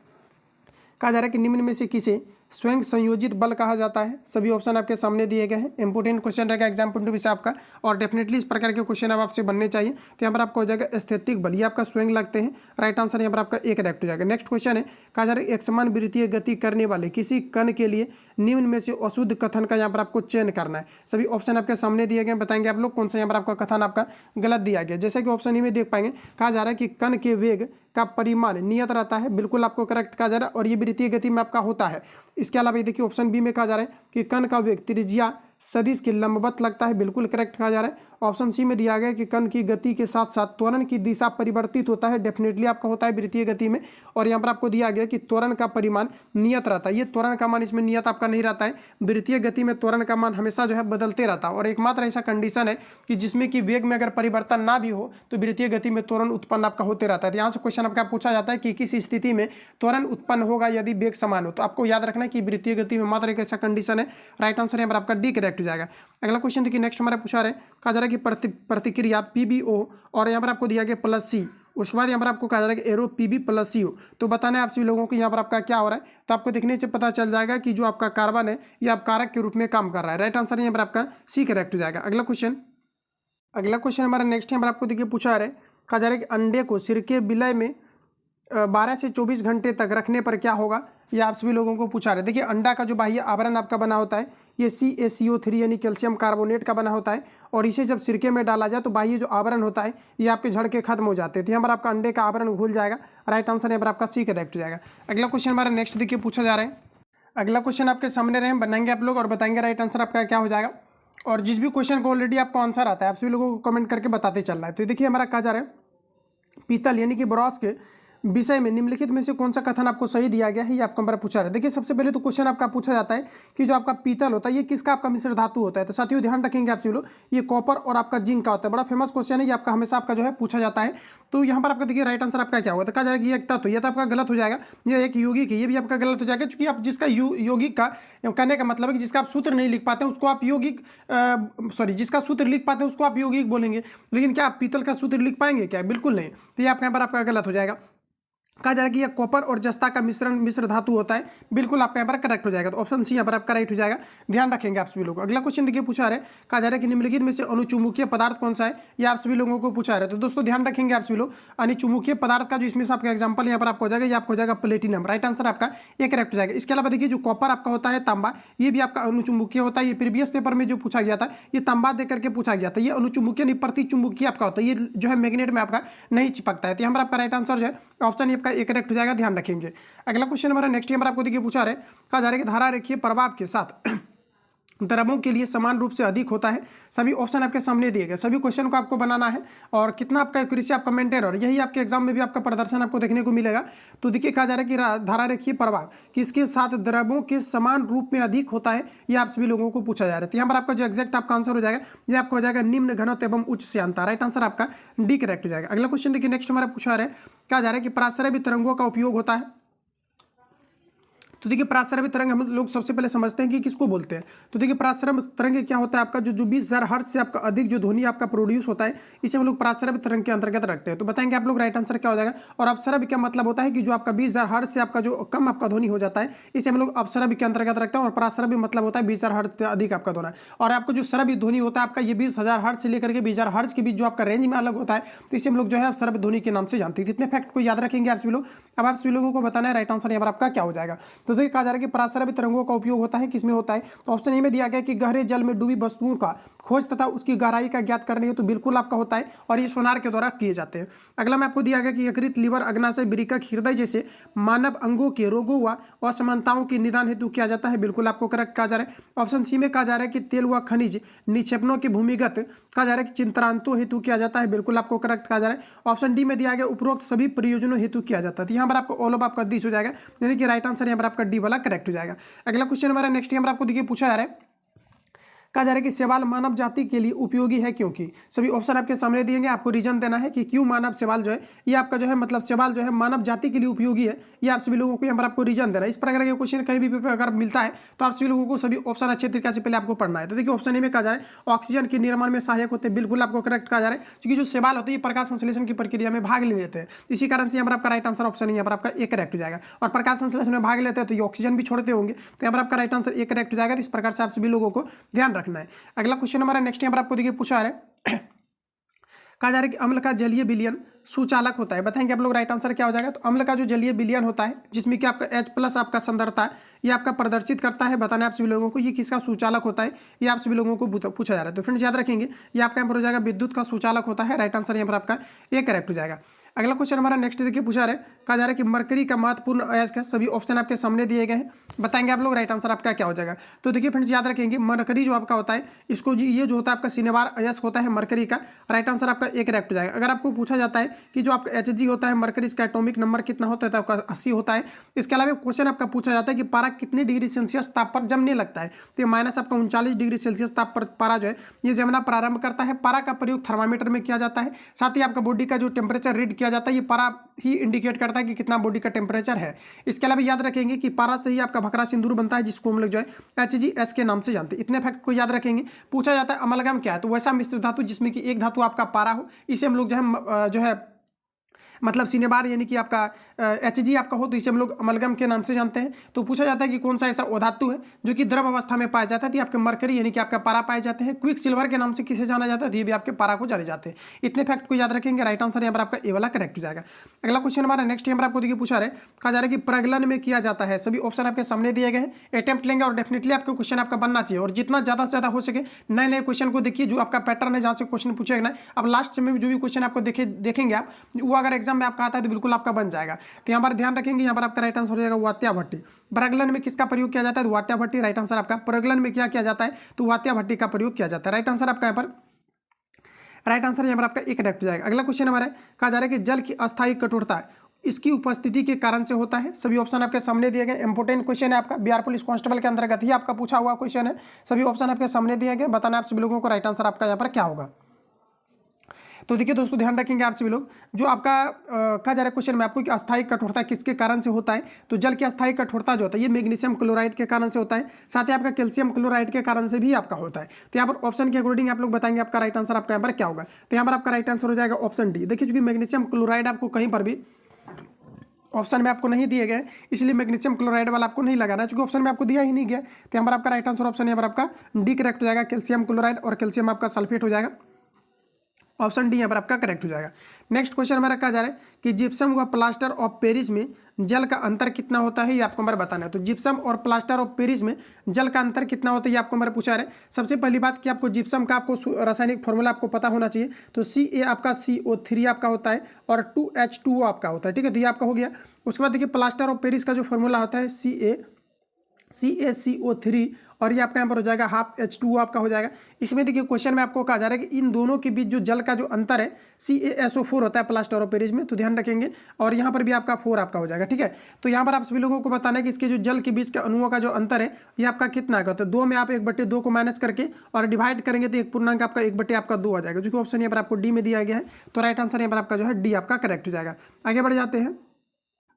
कहा जा रहा है कि निम्न में से किसे स्वयं संयोजित बल कहा जाता है। सभी ऑप्शन आपके सामने दिए गए हैं। इंपोर्टेंट क्वेश्चन रहेगा एग्जाम पॉइंट ऑफ व्यू से आपका, और डेफिनेटली इस प्रकार के क्वेश्चन अब आपसे बनने चाहिए। तो यहाँ पर आपको हो जाएगा स्थैतिक बल, ये आपका स्वयं लगते हैं। राइट आंसर यहाँ पर आपका एक करेक्ट हो जाएगा। नेक्स्ट क्वेश्चन है, कहा जा रहा है एक समान वृत्तीय गति करने वाले किसी कण के लिए निम्न में से अशुद्ध कथन का यहाँ पर आपको चयन करना है। सभी ऑप्शन आपके सामने दिए गए, बताएंगे आप लोग कौन सा यहाँ पर आपका कथन आपका गलत दिया गया। जैसे कि ऑप्शन ई में देख पाएंगे, कहा जा रहा है कि कण के वेग का परिमाण नियत रहता है, बिल्कुल आपको करेक्ट कहा जा रहा है, और ये वृत्तीय गति में आपका होता है। इसके अलावा ये देखिए ऑप्शन बी में कहा जा रहा है कि कण का वेग त्रिज्या सदिश के लंबवत लगता है, बिल्कुल करेक्ट कहा जा रहा है। ऑप्शन सी में दिया गया है कि कण की गति के साथ साथ त्वरण की दिशा परिवर्तित होता है, डेफिनेटली आपका होता है वृत्तीय गति में। और यहाँ पर आपको दिया गया कि त्वरण का परिमाण नियत रहता है, ये त्वरण का मान इसमें नियत आपका नहीं रहता है, वृत्तीय गति में त्वरण का मान हमेशा जो है बदलते रहता है। और एकमात्र ऐसा कंडीशन है कि जिसमें कि वेग में अगर परिवर्तन ना भी हो तो वृत्तीय गति में त्वरण उत्पन्न आपका होते रहता है। तो यहाँ से क्वेश्चन आपका पूछा जाता है कि किस स्थिति में त्वरण उत्पन्न होगा यदि वेग समान हो। तो आपको याद रखना है कि वृत्तीय गति में मात्र एक ऐसा कंडीशन है। राइट आंसर यहाँ पर आपका डी करेक्ट हो जाएगा। अगला क्वेश्चन देखिए, नेक्स्ट हमारा पूछा रहे, कहा जा रहा है कि प्रतिक्रिया पीबीओ और यहाँ पर आपको दिया गया +C, उसके बाद यहाँ पर आपको कहा जा रहा है कि एरो पीबी +C हो। तो बताना है आप सभी लोगों को यहाँ पर आपका क्या हो रहा है। तो आपको देखने से पता चल जाएगा कि जो आपका कार्बन है ये आप कारक के रूप में काम कर रहा है। राइट आंसर यहाँ पर आपका सी करेक्ट हो जाएगा। अगला क्वेश्चन हमारा नेक्स्ट यहाँ पर आपको देखिए पूछा रहा है, कहा जा रहा है कि अंडे को सिरके विलय में 12 से 24 घंटे तक रखने पर क्या होगा, ये आप सभी लोगों को पूछा रहे। देखिए अंडा का जो बाह्य आवरण आपका बना होता है ये CaCO3 यानी कैल्शियम कार्बोनेट का बना होता है, और इसे जब सिरके में डाला जाए तो बाह्य जो आवरण होता है ये आपके झड़ के खत्म हो जाते हैं। तो यहाँ पर आपका अंडे का आवरण घुल जाएगा। राइट आंसर यहाँ पर आपका सी करेक्ट हो जाएगा। अगला क्वेश्चन हमारा नेक्स्ट देखिए पूछा जा रहा है। अगला क्वेश्चन आपके सामने रहे, बनाएंगे आप लोग और बताएंगे राइट आंसर आपका क्या हो जाएगा। और जिस भी क्वेश्चन को ऑलरेडी आपको आंसर आता है आप सभी लोगों को कमेंट करके बताते चल रहा है। तो देखिए हमारा कहा जा रहा है, पीतल यानी कि ब्रॉस के विषय में निम्नलिखित में से कौन सा कथन आपको सही दिया गया है, ये आपको हमारा पूछा रहा है। देखिए सबसे पहले तो क्वेश्चन आपका पूछा जाता है कि जो आपका पीतल होता है ये किसका आपका मिश्र धातु होता है। तो साथियों ध्यान रखेंगे आप सभी लोग, ये कॉपर और आपका जिंक का होता है। बड़ा फेमस क्वेश्चन है ये, आपका हमेशा आपका जो है पूछा जाता है। तो यहाँ पर आपका देखिए राइट आंसर आपका क्या होगा। तो कहा जाएगा ये एक तत्व, ये तो आपका गलत हो जाएगा। ये एक यौगिक है, ये भी आपका गलत हो जाएगा, क्योंकि आप जिसका यौगिक का कहने का मतलब है कि जिसका आप सूत्र नहीं लिख पाते हैं उसको आप यौगिक जिसका सूत्र लिख पाते हैं उसको आप यौगिक बोलेंगे, लेकिन क्या आप पीतल का सूत्र लिख पाएंगे क्या, बिल्कुल नहीं। तो ये आपका यहाँ पर आपका गलत हो जाएगा। कहा जा रहा है कि यह कॉपर और जस्ता का मिश्र धातु होता है, बिल्कुल आपका यहाँ पर करेक्ट हो जाएगा। तो ऑप्शन सी यहाँ पर आपका राइट हो जाएगा। ध्यान रखेंगे आप सभी लोग। अगला क्वेश्चन देखिए पूछा रहे, कहा जा रहा है कि निम्नलिखित में से अनुचुंबकीय पदार्थ कौन सा है, ये आप सभी लोगों को पूछा रहे। तो दोस्तों ध्यान रखेंगे आप सभी लोग, अनुचुंबकीय पदार्थ का जो इसमें से आपका एग्जाम्पल यहाँ पर आपको हो जाएगा, ये आपको हो जाएगा प्लेटिनम। राइट आंसर आपका ये करेक्ट हो जाएगा। इसके अलावा देखिए जो कॉपर आपका होता है तांबा, ये भी आपका अनुचुंबकीय होता है। ये प्रीवियस पेपर में जो पूछा गया था ये तांबा देकर के पूछा गया था। ये अनुचुंबकीय नहीं प्रतिचुंबकीय आपका होता है, ये जो है मैग्नेट में आपका नहीं चिपकता है। तो यहाँ पर आपका राइट आंसर जो है ऑप्शन ये आपका एक करेक्ट हो जाएगा। ध्यान रखेंगे। अगला क्वेश्चन हमारा नेक्स्ट नंबर आपको देखिए पूछा रहे, कहा जा रहा है कि धारा रेखीय प्रभाव के साथ द्रव्यों के लिए समान रूप से अधिक होता है। सभी ऑप्शन आपके सामने दिए गए, सभी क्वेश्चन को आपको बनाना है और कितना आपका एक्यूरेसी आपका मेंटेन, और यही आपके एग्जाम में भी आपका प्रदर्शन आपको देखने को मिलेगा। तो देखिए कहा जा रहा है कि धारा रेखीय प्रभाव किसके साथ द्रव्यों के समान रूप में अधिक होता है, ये आप सभी लोगों को पूछा जा रहा है। तो यहाँ पर आपका जो एक्जैक्ट आपका आंसर हो जाएगा ये आपको हो जाएगा निम्न घनत्व एवं उच्च श्यानता। राइट आंसर आपका डी करेक्ट हो जाएगा। अगला क्वेश्चन देखिए नेक्स्ट हमारा पूछा रहा है, कहा जा रहा है कि पराश्रव्य तरंगों का उपयोग होता है। तो देखिए पराश्रव्य तरंग हम लोग सबसे पहले समझते हैं कि किसको बोलते हैं। तो देखिए पराश्रव्य तरंग क्या होता है, आपका जो 20,000 हर्ट्ज से आपका अधिक जो ध्वनि आपका प्रोड्यूस होता है इसे हम लोग पराश्रव्य तरंग के अंतर्गत रखते हैं। तो बताएंगे आप लोग राइट आंसर क्या हो जाएगा। और अपसरव्य क्या मतलब होता है कि जो आपका 20,000 हर्ट्ज से आपका जो कम आपका ध्वनि हो जाता है इसे हम लोग अपसरव्य के अंतर्गत रखते हैं। और पराश्रव्य मतलब होता है 20,000 हर्ट्ज से अधिक आपका ध्वनि। और आपको जो श्रव्य ध्वनि होता है आपका ये 20,000 हर्ट्ज से लेकर के 20,000 हर्ट्ज के बीच जो आपका रेंज में अलग होता है, तो इसे हम लोग जो है श्रव्य ध्वनि के नाम से जानते हैं। इतने फैक्ट को याद रखेंगे आप सभी लोग। अब आप सभी लोगों को बताना है राइट आंसर यहाँ पर आपका क्या हो जाएगा। तो देखिए कहा जा रहा है कि पराश्रव्य तरंगों का उपयोग होता है किसमें होता है। तो ऑप्शन ए में दिया गया कि गहरे जल में डूबी वस्तुओं का खोज तथा उसकी गहराई का ज्ञात करने हेतु बिल्कुल आपका होता है, और ये सोनार के द्वारा किए जाते हैं। अगला में आपको दिया गया कि यकृत, लीवर, अग्नाशय, वृक्क, हृदय जैसे मानव अंगों के रोगों व असमानताओं के निदान हेतु किया जाता है। बिल्कुल आपको करेक्ट कहा जा रहा है। ऑप्शन सी में कहा जा रहा है कि तेल व खनिज निक्षेपणों के भूमिगत कहा जा रहा है कि चिंतनांतों हेतु किया जाता है। बिल्कुल आपको करेक्ट कहा जा रहा है। ऑप्शन डी में दिया गया उपरोक्त सभी प्रयोजनों हेतु किया जाता है। यहाँ पर आपको ऑल ऑफ आपका दिस हो जाएगा, यानी कि राइट आंसर यहाँ पर आपका डी वाला करेक्ट हो जाएगा। अगला क्वेश्चन हमारा नेक्स्ट यहाँ पर आपको देखिए पूछा जा रहा है, कहा जा रहा है कि शैवाल मानव जाति के लिए उपयोगी है क्योंकि। सभी ऑप्शन आपके सामने दिएंगे, आपको रीजन देना है कि क्यों मानव शैवाल जो है ये आपका जो है मतलब शैवाल जो है मानव जाति के लिए उपयोगी है। ये आप सभी लोगों को यहाँ पर आपको रीजन देना है। इस प्रकार का क्वेश्चन कहीं भी पेपर अगर मिलता है तो आप सभी लोगों को सभी ऑप्शन अच्छे तरीके से पहले आपको पढ़ना है। तो देखिए ऑप्शन ए में कहा जा रहा है ऑक्सीजन के निर्माण में सहायक होते हैं। बिल्कुल आपको करेक्ट कहा जा रहा है, क्योंकि जो शैवाल होते हैं ये प्रकाश संश्लेषण की प्रक्रिया में भाग ले लेते हैं। इसी कारण से यहाँ पर आपका राइट आंसर ऑप्शन यहाँ पर आपका एक करेक्ट हो जाएगा। और प्रकाश संश्लेषण में भाग लेते हैं तो ये ऑक्सीजन भी छोड़ते होंगे, तो यहाँ पर आपका राइट आंसर एक करेक्ट हो जाएगा। इस प्रकार से आप सभी लोगों को ध्यान रखना है। अगला क्वेश्चन हमारा नेक्स्ट यहाँ पर आपको देखिए पूछा है, कहा जा रहा है कि अम्ल का जलीय विलयन सुचालक होता है। बताएंगे आप लोग राइट आंसर क्या हो जाएगा। तो अम्ल का जो जलीय विलयन होता है जिसमें कि आपका H+ आपका सांद्रता ये आपका प्रदर्शित करता है, बताना आप सभी लोगों को ये किसका सुचालक होता है, ये आप सभी लोगों को पूछा जा रहा है। तो फ्रेंड्स याद रखेंगे ये आपका यहाँ पर हो जाएगा विद्युत का सुचालक होता है। राइट आंसर यहाँ पर आपका ये करेक्ट हो जाएगा। अगला क्वेश्चन हमारा नेक्स्ट देखिए पूछा रहा है, कहा जा रहा है कि मरकरी का महत्वपूर्ण अयस्क है। सभी ऑप्शन आपके सामने दिए गए हैं, बताएंगे आप लोग राइट आंसर आपका क्या हो जाएगा। तो देखिए फ्रेंड्स याद रखेंगे मरकरी जो आपका होता है इसको ये जो होता है आपका सिनेवार अयस्क होता है मरकरी का, राइट आंसर आपका एक करेक्ट हो जाएगा। अगर आपको पूछा जाता है कि जो आपका Hg होता है मरकरी इसका एटॉमिक नंबर कितना होता है तो आपका 80 होता है। इसके अलावा क्वेश्चन आपका पूछा जाता है कि पारा कितने डिग्री सेल्सियस ताप पर जमने लगता है, तो माइनस आपका 39 डिग्री सेल्सियस ताप पर पारा जो है ये जमना प्रारंभ करता है। पारा का प्रयोग थर्मामीटर में किया जाता है, साथ ही आपका बॉडी का जो टेम्परेचर रीड किया जाता है ये पारा ही इंडिकेट करता है कि कितना बॉडी का टेम्परेचर है। इसके अलावा याद रखेंगे कि पारा से ही आपका भखरा सिंदूर बनता है जिसको हम लोग जो है HgS के नाम से जानते हैं। इतने फैक्ट को याद रखेंगे। पूछा जाता है अमलगम क्या है, तो वैसा मिश्र धातु जिसमें कि एक धातु आपका पारा हो, इसे हम लोग जो है मतलब सिनेबार यानी कि आपका Hg आपका हो तो इसे हम लोग अमलगम के नाम से जानते हैं। तो पूछा जाता है कि कौन सा ऐसा अधातु है जो कि द्रव अवस्था में पाया जाता है, तो आपके मरकरी यानी कि आपका पारा पाए जाते हैं। क्विक सिल्वर के नाम से किसे जाना जाता है, तो ये भी आपके पारा को जाने जाते हैं। इतने फैक्ट को याद रखेंगे, राइट आंसर यहाँ पर आपका ए वाला करेक्ट हो जाएगा। अगला क्वेश्चन हमारा नेक्स्ट यहाँ पर आपको देखिए पूछा रहे, कहा जा रहा है कि प्रगलन में किया जाता है। सभी ऑप्शन आपके सामने दिए गए हैं, अटेम्प्ट लेंगे और डेफिनेटली आपको क्वेश्चन आपका बनना चाहिए और जितना ज़्यादा से ज़्यादा हो सके नए नए क्वेश्चन को देखिए जो आपका पैटर्न है जहाँ से क्वेश्चन पूछेगा ना। अब लास्ट में जो भी क्वेश्चन आपको देखेंगे आप वो अगर एग्जाम में आपका आता है तो बिल्कुल आपका बन जाएगा। तो यहाँ पर ध्यान रखेंगे, यहाँ पर आपका राइट आंसर हो जाएगा वात्या भट्टी। प्रगलन में किसका प्रयोग किया जाता है, तो वात्या भट्टी राइट आंसर आपका। प्रगलन में क्या किया जाता है, तो वात्या भट्टी का प्रयोग किया जाता है। राइट आंसर आपका यहाँ पर राइट आंसर यहाँ पर आपका एक करेक्ट हो जाएगा। अगला क्वेश्चन हमारा कहा जा रहा है कि जल की अस्थायी कठोरता इसकी उपस्थिति के कारण से होता है। सभी ऑप्शन आपके सामने दिए गए। इंपोर्टेंट क्वेश्चन है आपका, बिहार पुलिस कांस्टेबल के अंतर्गत ही आपका पूछा हुआ क्वेश्चन है। सभी ऑप्शन आपके सामने दिए गए, बताना आप सभी लोगों को राइट आंसर आपका यहाँ पर क्या होगा। तो देखिए दोस्तों ध्यान रखेंगे आप सभी लोग, जो आपका कहा जा रहा है क्वेश्चन में आपको कि अस्थायी कठोरता किसके कारण से होता है, तो जल की अस्थायी कठोरता जो होता है ये मैग्नीशियम क्लोराइड के कारण से होता है, साथ ही आपका कैल्शियम क्लोराइड के कारण से भी आपका होता है। तो यहाँ पर ऑप्शन के अकॉर्डिंग आप लोग बताएंगे आपका राइट आंसर आपका यहाँ पर क्या होगा। तो यहाँ पर आपका राइट आंसर हो जाएगा ऑप्शन डी। देखिए चूंकि मैग्नीशियम क्लोराइड आपको कहीं पर भी ऑप्शन में आपको नहीं दिए गए इसलिए मैग्नीशियम क्लोराइड वाला आपको नहीं लगाना है, क्योंकि ऑप्शन में आपको दिया ही नहीं गया। तो यहाँ पर आपका राइट आंसर ऑप्शन यहाँ पर आपका डी करेक्ट हो जाएगा। कैल्शियम क्लोराइड और कैल्शियम आपका सल्फेट हो जाएगा, ऑप्शन डी यहाँ पर आपका करेक्ट हो जाएगा। नेक्स्ट क्वेश्चन हमारा कहा जा रहा है कि जिप्सम व प्लास्टर ऑफ पेरिस में जल का अंतर कितना होता है, ये आपको हमारा बताना है। तो जिप्सम और प्लास्टर ऑफ पेरिस में जल का अंतर कितना होता है ये आपको हमारा पूछा रहा है। सबसे पहली बात कि आपको जिप्सम का आपको रासायनिक फॉर्मूला आपको पता होना चाहिए। तो Ca आपका CO3 आपका होता है और 2H2O आपका होता है, ठीक है, तो ये आपका हो गया। उसके बाद देखिए प्लास्टर ऑफ पेरिस का जो फॉर्मूला होता है CaCO3 और ये आपका यहाँ पर हो जाएगा हाफ H2O आपका हो जाएगा। इसमें देखिए क्वेश्चन में आपको कहा जा रहा है कि इन दोनों के बीच जो जल का जो अंतर है CaSO4 होता है प्लास्टर ऑफ पेरिस में, तो ध्यान रखेंगे। और यहाँ पर भी आपका 4 आपका हो जाएगा, ठीक है। तो यहाँ पर आप सभी लोगों को बताना है कि इसके जो जल के बीच के अणुओं का जो अंतर है ये आपका कितना आएगा। तो 2 में आप 1/2 को माइनस करके और डिवाइड करेंगे तो 1 पूर्णांक आपका 1/2 आपका 2 आ जाएगा, जो कि ऑप्शन यहाँ पर आपको डी में दिया गया है। तो राइट आंसर यहाँ पर आपका जो है डी आपका करेक्ट हो जाएगा। आगे बढ़ जाते हैं।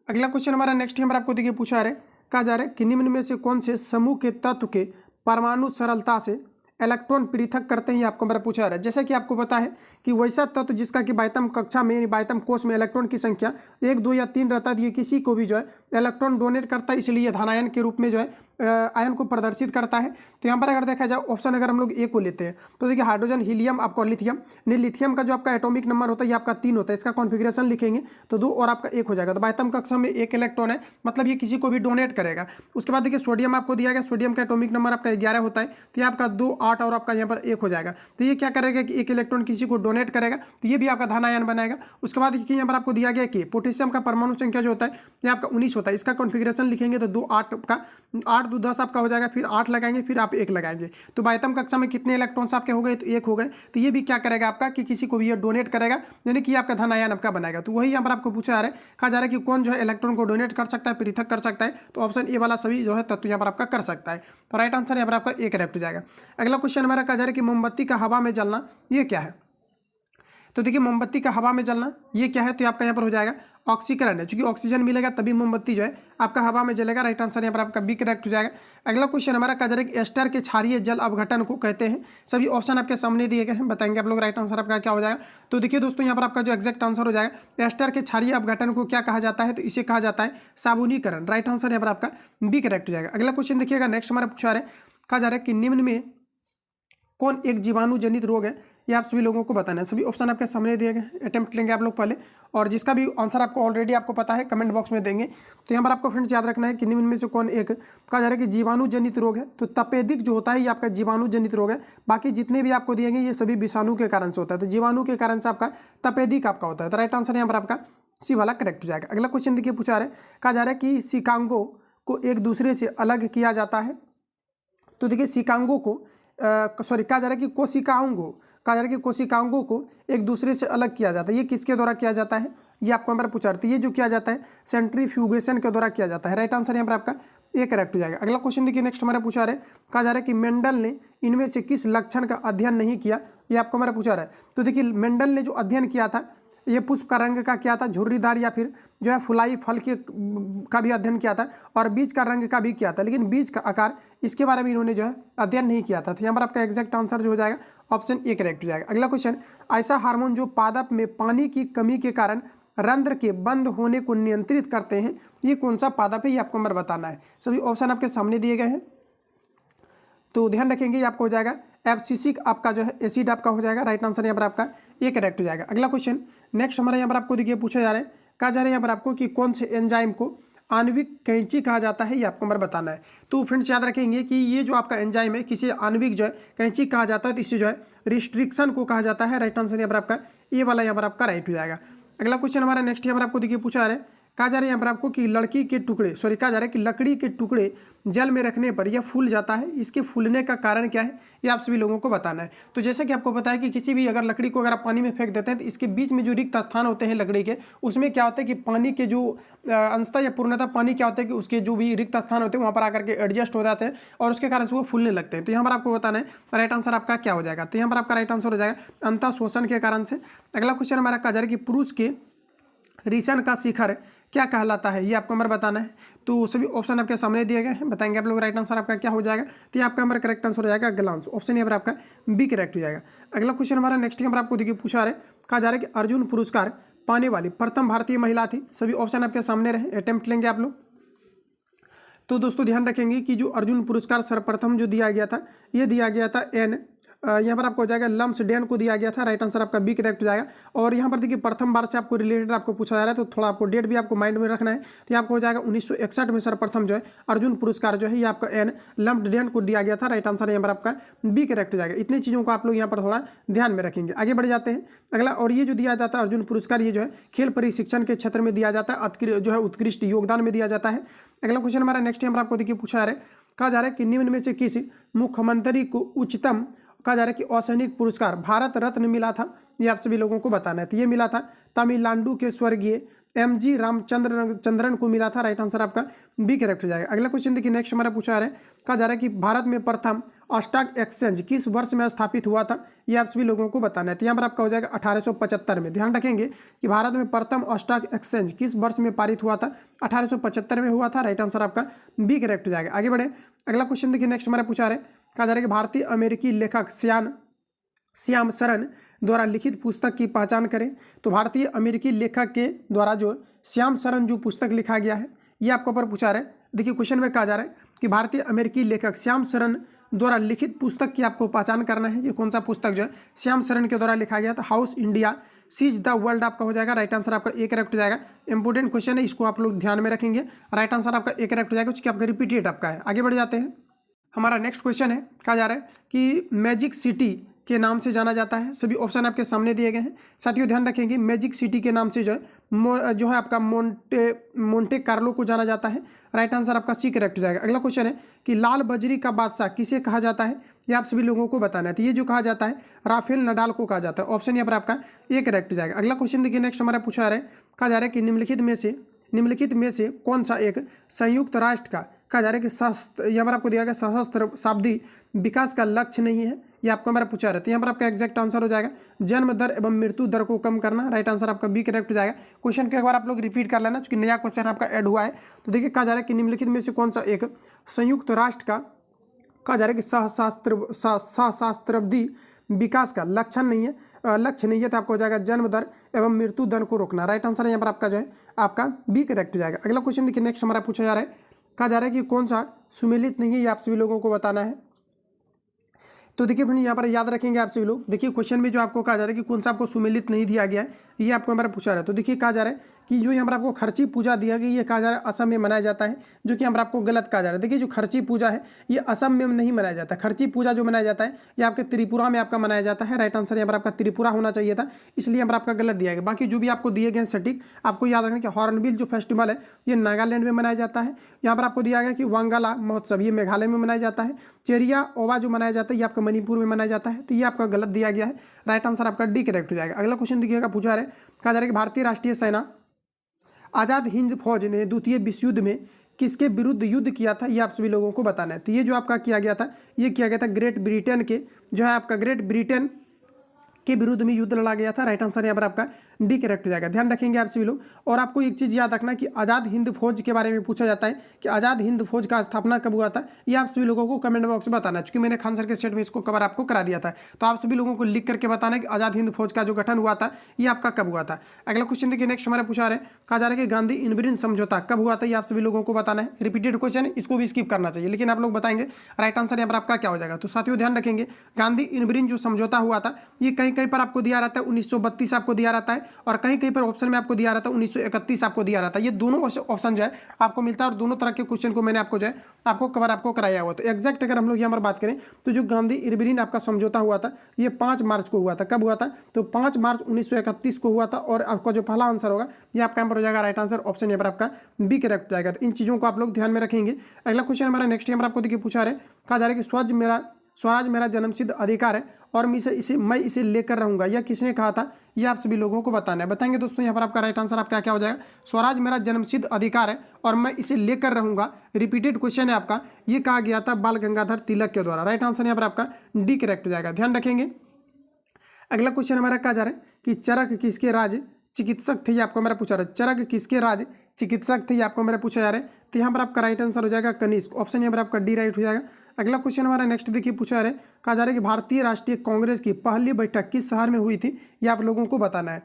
अगला क्वेश्चन हमारा नेक्स्ट यहाँ पर आपको देखिए पूछा रहे, कहा जा रहा है कि निम्न में से कौन से समूह के तत्व के परमाणु सरलता से इलेक्ट्रॉन पृथक करते हैं, ये आपको मेरा पूछा रहा है। जैसे कि आपको पता है कि वैसा तत्व जिसका कि बाह्यतम कक्षा में बाह्यतम कोष में इलेक्ट्रॉन की संख्या 1, 2 या 3 रहता है, ये किसी को भी जो है इलेक्ट्रॉन डोनेट करता है, इसलिए धनायन के रूप में जो है आयन को प्रदर्शित करता है। तो यहाँ पर अगर देखा जाए ऑप्शन अगर हम लोग ए को लेते हैं तो देखिए हाइड्रोजन, हीलियम आपको लिथियम नहीं, लिथियम का जो आपका एटॉमिक नंबर होता है ये आपका 3 होता है। इसका कॉन्फिगरेशन लिखेंगे तो 2 और आपका 1 हो जाएगा। तो बाह्यतम कक्षा में 1 इलेक्ट्रॉन है, मतलब ये किसी को भी डोनेट करेगा। उसके बाद देखिए सोडियम आपको दिया गया, सोडियम का एटॉमिक नंबर आपका 11 होता है, तो ये आपका 2, 8 और आपका यहाँ पर 1 हो जाएगा। तो ये क्या करेगा कि 1 इलेक्ट्रॉन किसी को डोनेट करेगा, तो ये भी आपका धनायन बनाएगा। उसके बाद देखिए यहाँ पर आपको दिया गया कि पोटेशियम का परमाणु संख्या जो होता है ये आपका 19 होता है। इसका कॉन्फिगरेशन लिखेंगे तो 2, 8 का 8, 2, 10 आपका हो जाएगा, फिर 8 लगाएंगे, फिर आप 1 लगाएंगे। तो बाह्यतम कक्षा में कितने इलेक्ट्रॉन्स आपके हो गए, तो 1 हो गए। तो ये भी क्या करेगा आपका कि किसी को भी ये डोनेट करेगा, यानी कि आपका धनायन आपका बनाएगा। तो वही यहाँ पर आपको पूछा जा रहा है, कहा जा रहा है कि कौन जो है इलेक्ट्रॉन को डोनेट कर सकता है, पृथक कर सकता है। तो ऑप्शन ए वाला सभी जो है तत्व यहाँ पर आपका कर सकता है। तो राइट आंसर यहाँ पर आपका ए करेक्ट हो जाएगा। अगला क्वेश्चन हमारा कहा जा रहा है कि मोमबत्ती का हवा में जलना ये क्या है। तो देखिए मोमबत्ती का हवा में जलना ये क्या है, तो आपका यहाँ पर हो जाएगा ऑक्सीकरण है, क्योंकि ऑक्सीजन मिलेगा तभी मोमबत्ती जो है आपका हवा में जलेगा। राइट आंसर यहाँ पर आपका बी करेक्ट हो जाएगा। अगला क्वेश्चन हमारा कहा जा रहा है कि एस्टर के क्षारीय जल अपघटन को कहते हैं। सभी ऑप्शन आपके सामने दिए गए हैं, बताएंगे आप लोग राइट आंसर आपका क्या हो जाएगा। तो देखिए दोस्तों यहाँ पर आपका जो एक्जैक्ट आंसर हो जाएगा, एस्टर के क्षारीय अपघटन को क्या कहा जाता है, तो इसे कहा जाता है साबुनीकरण। राइट आंसर यहाँ पर आपका बी करेक्ट हो जाएगा। अगला क्वेश्चन देखिएगा नेक्स्ट हमारा पूछा रहा है, कहा जा रहा है कि निम्न में कौन एक जीवाणु जनित रोग है, ये आप सभी लोगों को बताना है। सभी ऑप्शन आपके सामने दिए गए, अटेम्प्ट लेंगे आप लोग पहले, और जिसका भी आंसर आपको ऑलरेडी आपको पता है कमेंट बॉक्स में देंगे। तो यहाँ पर आपको फ्रेंड्स याद रखना है कि निम्न में से कौन एक कहा जा रहा है कि जीवाणु जनित रोग है। तो तपेदिक जो होता है ये आपका जीवाणु जनित रोग है, बाकी जितने भी आपको दिए गए ये सभी विषाणु के कारण से होता है। तो जीवाणु के कारण से आपका तपेदिक आपका होता है। तो राइट आंसर यहाँ पर आपका सी वाला करेक्ट हो जाएगा। अगला क्वेश्चन देखिए पूछा रहा है, कहा जा रहा है कि शिकागो को एक दूसरे से अलग किया जाता है। तो देखिए शिकागो को कहा जा रहा है कि कोशिकाओं कहा जा रहा है कि कोशिकाओं को एक दूसरे से अलग किया जाता है। ये किसके द्वारा किया जाता है, ये आपको यहाँ पर पूछा रहा है। ये जो किया जाता है सेंट्रीफ्यूगेशन के द्वारा किया जाता है। राइट आंसर यहाँ पर आपका ये करेक्ट हो जाएगा। अगला क्वेश्चन देखिए नेक्स्ट हमारा पूछा रहा है, कहा जा रहा है कि मेंडल ने इनमें से किस लक्षण का अध्ययन नहीं किया, ये आपको हमारा पूछा रहा है। तो देखिए मेंडल ने जो अध्ययन किया था ये पुष्प का रंग का किया था, झुर्रीदार या फिर जो है फुलाई फल के का भी अध्ययन किया था, और बीज का रंग का भी किया था, लेकिन बीज का आकार इसके बारे में इन्होंने जो है अध्ययन नहीं किया था। तो यहाँ पर आपका एग्जैक्ट आंसर जो हो जाएगा ऑप्शन ए करेक्ट हो जाएगा। अगला क्वेश्चन, ऐसा हार्मोन जो पादप में पानी की कमी के कारण रंध्र के बंद होने को नियंत्रित करते हैं, ये कौन सा पादप है, ये आपको नंबर बताना है। सभी ऑप्शन आपके सामने दिए गए हैं, तो ध्यान रखेंगे। ये आपको हो जाएगा एब्सिसिक आपका जो है एसिड आपका हो जाएगा। राइट आंसर यहाँ पर आपका ये करेक्ट हो जाएगा। अगला क्वेश्चन नेक्स्ट हमारे यहाँ पर आपको देखिए पूछा जा रहा है, कहा जा रहा है यहाँ पर आपको कि कौन से एंजाइम को आणविक कैंची कहा जाता है, ये आपको नंबर बताना है। तो फ्रेंड्स याद रखेंगे कि ये जो आपका एंजाइम है किसी आणविक जो है कैंची कहा जाता है, तो इससे जो है रिस्ट्रिक्शन को कहा जाता है। राइट आंसर यहाँ पर आपका ये वाला यहाँ पर आपका राइट हो जाएगा। अगला क्वेश्चन हमारा नेक्स्ट यहाँ पर आपको देखिए पूछा जा रहा है, कहा जा रहा है यहाँ पर आपको कि लड़की के टुकड़े कहा जा रहा है कि लकड़ी के टुकड़े जल में रखने पर यह फूल जाता है, इसके फूलने का कारण क्या है, ये आप सभी लोगों को बताना है। तो जैसे कि आपको पता है कि किसी भी अगर लकड़ी को अगर आप पानी में फेंक देते हैं तो इसके बीच में जो रिक्त स्थान होते हैं लकड़ी के, उसमें क्या होता है कि पानी के जो अंशतः या पूर्णतः पानी क्या होता है कि उसके जो भी रिक्त स्थान होते हैं वहाँ पर आकर के एडजस्ट हो जाते हैं और उसके कारण से वो फूलने लगते हैं। तो यहाँ पर आपको बताना है राइट आंसर आपका क्या हो जाएगा। तो यहाँ पर आपका राइट आंसर हो जाएगा अंतः शोषण के कारण से। अगला क्वेश्चन हमारा कहा जा रहा है कि पुरुष के रीछन का शिखर क्या कहलाता है, ये आपको नंबर बताना है। तो सभी ऑप्शन आपके सामने दिए गए हैं, बताएंगे आप लोग राइट आंसर आपका क्या हो जाएगा। तो ये आपका हमारा करेक्ट आंसर हो जाएगा ग्लांस, ऑप्शन यहाँ पर आपका बी करेक्ट हो जाएगा। अगला क्वेश्चन हमारा नेक्स्ट यहाँ पर आपको देखिए पूछा रहा है, कहा जा रहा है कि अर्जुन पुरस्कार पाने वाली प्रथम भारतीय महिला थी। सभी ऑप्शन आपके सामने रहे, अटेम्प्ट लेंगे आप लोग। तो दोस्तों ध्यान रखेंगे कि जो अर्जुन पुरस्कार सर्वप्रथम जो दिया गया था, ये दिया गया था एन यहाँ पर आपको हो जाएगा लम्सडेन को दिया गया था। राइट आंसर आपका बी करेक्ट हो जाएगा। और यहाँ पर देखिए प्रथम बार से आपको रिलेटेड आपको पूछा जा रहा है, तो थोड़ा आपको डेट भी आपको माइंड में रखना है। तो ये आपको हो जाएगा 1961 में सर्वप्रथम जो है अर्जुन पुरस्कार जो है ये आपका एन लम्सडेन को दिया गया था। राइट आंसर यहाँ पर आपका बी करेक्ट हो जाएगा। इतनी चीज़ों को आप लोग यहाँ पर थोड़ा ध्यान में रखेंगे। आगे बढ़ जाते हैं अगला, और ये जो दिया जाता है अर्जुन पुरस्कार ये जो है खेल प्रशिक्षण के क्षेत्र में दिया जाता है, जो है उत्कृष्ट योगदान में दिया जाता है। अगला क्वेश्चन हमारा नेक्स्ट यहाँ पर आपको देखिए पूछा जा रहा है, कहा जा रहा है कि निम्न में से किस मुख्यमंत्री को उच्चतम कहा जा रहा है कि असैनिक पुरस्कार भारत रत्न मिला था, ये आप सभी लोगों को बताना है। तो ये मिला था तमिलनाडु के स्वर्गीय एमजी रामचंद्रन को मिला था। राइट आंसर आपका बी करेक्ट हो जाएगा। अगला क्वेश्चन देखिए नेक्स्ट हमारा पूछा जा रहा है, कहा जा रहा है कि भारत में प्रथम स्टॉक एक्सचेंज किस वर्ष में स्थापित हुआ था, ये आप सभी लोगों को बताना है। तो यहाँ पर आपका हो जाएगा 1875 में। ध्यान रखेंगे कि भारत में प्रथम स्टॉक एक्सचेंज किस वर्ष में पारित हुआ था, 1875 में हुआ था। राइट आंसर आपका बी करेक्ट हो जाएगा। आगे बढ़े अगला क्वेश्चन देखिए नेक्स्ट हमारा पूछा रहा है, कहा जा रहा है कि भारतीय अमेरिकी लेखक श्याम शरण द्वारा लिखित पुस्तक की पहचान करें। तो भारतीय अमेरिकी लेखक के द्वारा जो श्याम शरण जो पुस्तक लिखा गया है ये आपको पर पूछा रहा है। देखिए क्वेश्चन में कहा जा रहा है कि भारतीय अमेरिकी लेखक श्याम शरण द्वारा लिखित पुस्तक की आपको पहचान करना है। ये कौन सा पुस्तक जो है श्याम शरण के द्वारा लिखा गया था, how India sees the world आपका हो जाएगा। राइट आंसर आपका ए करेक्ट हो जाएगा। इंपॉर्टेंट क्वेश्चन है, इसको आप लोग ध्यान में रखेंगे। राइट आंसर आपका ए करेक्ट हो जाएगा, उसकी आपका रिपीटेड आपका है। आगे बढ़ जाते हैं, हमारा नेक्स्ट क्वेश्चन है, कहा जा रहा है कि मैजिक सिटी के नाम से जाना जाता है। सभी ऑप्शन आपके सामने दिए गए हैं। साथियों ध्यान रखेंगे मैजिक सिटी के नाम से जो है आपका मोंटे कार्लो को जाना जाता है। राइट आंसर आपका सी करेक्ट हो जाएगा। अगला क्वेश्चन है कि लाल बजरी का बादशाह किसे कहा जाता है, ये आप सभी लोगों को बताना है। तो ये जो कहा जाता है राफेल नडाल को कहा जाता है। ऑप्शन यहाँ पर आपका ये करेक्ट हो जाएगा। अगला क्वेश्चन देखिए नेक्स्ट हमारा पूछा जा रहा है, कहा जा रहा है कि निम्नलिखित में से कौन सा एक संयुक्त राष्ट्र का कहा जा रहा है कि यहाँ पर आपको दिया गया सशस्त्र शाब्दी विकास का लक्ष्य नहीं है, ये आपको हमारा पूछा रहा है। तो यहाँ पर आपका एग्जैक्ट आंसर हो जाएगा जन्म दर एवं मृत्यु दर को कम करना। राइट आंसर आपका बी करेक्ट हो जाएगा। क्वेश्चन को एक बार आप लोग रिपीट कर लेना, क्योंकि नया क्वेश्चन आपका ऐड हुआ है। तो देखिए कहा जा रहा है कि निम्नलिखित में से कौन सा एक संयुक्त राष्ट्र का कहा जा रहा है कि सहस्त्राब्दी विकास का लक्ष्य नहीं है। तो आपको हो जाएगा जन्म दर एवं मृत्यु दर को रोकना। राइट आंसर यहाँ पर आपका जो है आपका बी करेक्ट हो जाएगा। अगला क्वेश्चन देखिए नेक्स्ट हमारा पूछा जा रहा है, कहा जा रहा है कि कौन सा सुमेलित नहीं है, ये आप सभी लोगों को बताना है। तो देखिए फ्रेंड यहाँ पर याद रखेंगे आप सभी लोग। देखिए क्वेश्चन में जो आपको कहा जा रहा है कि कौन सा आपको सुमेलित नहीं दिया गया है, ये आपको हमारा पूछा रहा है। तो देखिए कहा जा रहा है कि जो यहाँ पर आपको खर्ची पूजा दिया गया, ये कहा जा रहा है असम में मनाया जाता है, जो कि यहाँ पर आपको गलत कहा जा रहा है। देखिए जो खर्ची पूजा है ये असम में नहीं मनाया जाता। खर्ची पूजा जो मनाया जाता है ये आपके त्रिपुरा में आपका मनाया जाता है। राइट आंसर यहाँ पर आपका त्रिपुरा होना चाहिए था, इसलिए यहाँ पर आपका गलत दिया गया। बाकी जो भी आपको दिए गए सटीक आपको याद रखना कि हॉर्नबिल जो फेस्टिवल है ये नागालैंड में मनाया जाता है। यहाँ पर आपको दिया गया कि वांगाला महोत्सव ये मेघालय में मनाया जाता है। चेरिया ओवा जो मनाया जाता है ये आपका मणिपुर में मनाया जाता है। तो ये आपका गलत दिया गया है। राइट आंसर आपका डी करेक्ट हो जाएगा। अगला क्वेश्चन देखिएगा, पूछा है कहा जा रहा है कि भारतीय राष्ट्रीय सेना आज़ाद हिंद फौज ने द्वितीय विश्व युद्ध में किसके विरुद्ध युद्ध किया था, ये आप सभी लोगों को बताना है। तो ये जो आपका किया गया था ये किया गया था ग्रेट ब्रिटेन के, जो है आपका ग्रेट ब्रिटेन के विरुद्ध में युद्ध लड़ा गया था। राइट आंसर यहाँ पर आपका डी करेक्ट हो जाएगा। ध्यान रखेंगे आप सभी लोग। और आपको एक चीज़ याद रखना कि आज़ाद हिंद फौज के बारे में पूछा जाता है कि आज़ाद हिंद फौज का स्थापना कब हुआ था, ये आप सभी लोगों को कमेंट बॉक्स में बताना है। चूंकि मैंने खान सर के सेट में इसको कवर आपको करा दिया था, तो आप सभी लोगों को लिख करके बताना है कि आज़ाद हिंद फौज का जो गठन हुआ था ये आपका कब हुआ था। अगला क्वेश्चन देखिए, नेक्स्ट हमारा पूछा रहे कहा जा रहा है कि गांधी इरविन समझौता कब हुआ था, ये आप सभी लोगों को बताना है। रिपीटेड क्वेश्चन है, इसको भी स्किप करना चाहिए, लेकिन आप लोग बताएंगे। राइट आंसर यहाँ पर आपका क्या हो जाएगा। तो साथियों ध्यान रखेंगे, गांधी इरविन जो समझौता हुआ था ये कहीं कहीं पर आपको दिया रहता है 1932 आपको दिया रहता है, और कहीं कहीं पर ऑप्शन में आपको दिया रहता है 1931 आपको दिया रहता है। ये दोनों ऑप्शन जो है आपको मिलता है, और दोनों तरह के क्वेश्चन को मैंने आपको जो है आपको कवर आपको कराया हुआ। तो एग्जैक्ट अगर हम लोग यहाँ पर बात करें तो जो गांधी इरविन आपका समझौता हुआ था ये 5 मार्च को हुआ था। कब हुआ था, तो 5 मार्च 1931 को हुआ था। और आपका जो पहला आंसर होगा ये आपका यहाँ पर हो जाएगा राइट आंसर ऑप्शन यहाँ पर आपका बी करेक्ट जाएगा। तो इन चीज़ों को आप लोग ध्यान में रखेंगे। अगला क्वेश्चन हमारा नेक्स्ट यहाँ पर आपको देखिए पूछा है, कहा जा रहा है कि स्वराज मेरा जन्मसिद्ध अधिकार है और मैं इसे लेकर रहूंगा, यह किसने कहा था, ये आप सभी लोगों को बताना है। बताएंगे दोस्तों। यहाँ पर आपका राइट आंसर आपका क्या हो जाएगा, स्वराज मेरा जन्मसिद्ध अधिकार है और मैं इसे लेकर रहूंगा। रिपीटेड क्वेश्चन है आपका, ये कहा गया था बाल गंगाधर तिलक के द्वारा। राइट आंसर यहाँ पर आपका डी करेक्ट हो जाएगा। ध्यान रखेंगे। अगला क्वेश्चन हमारा कहा जा रहा है कि चरक किसके राज चिकित्सक थे, ये आपको मेरा पूछा रहा है। चरक किसके राज चिकित्सक थे, ये आपको मेरा पूछा जा रहा है। तो यहाँ पर आपका राइट आंसर हो जाएगा कनिष्क। ऑप्शन यहाँ पर आपका डी राइट हो जाएगा। अगला क्वेश्चन हमारा नेक्स्ट देखिए पूछा है, कहा जा रहा है कि भारतीय राष्ट्रीय कांग्रेस की पहली बैठक किस शहर में हुई थी, ये आप लोगों को बताना है।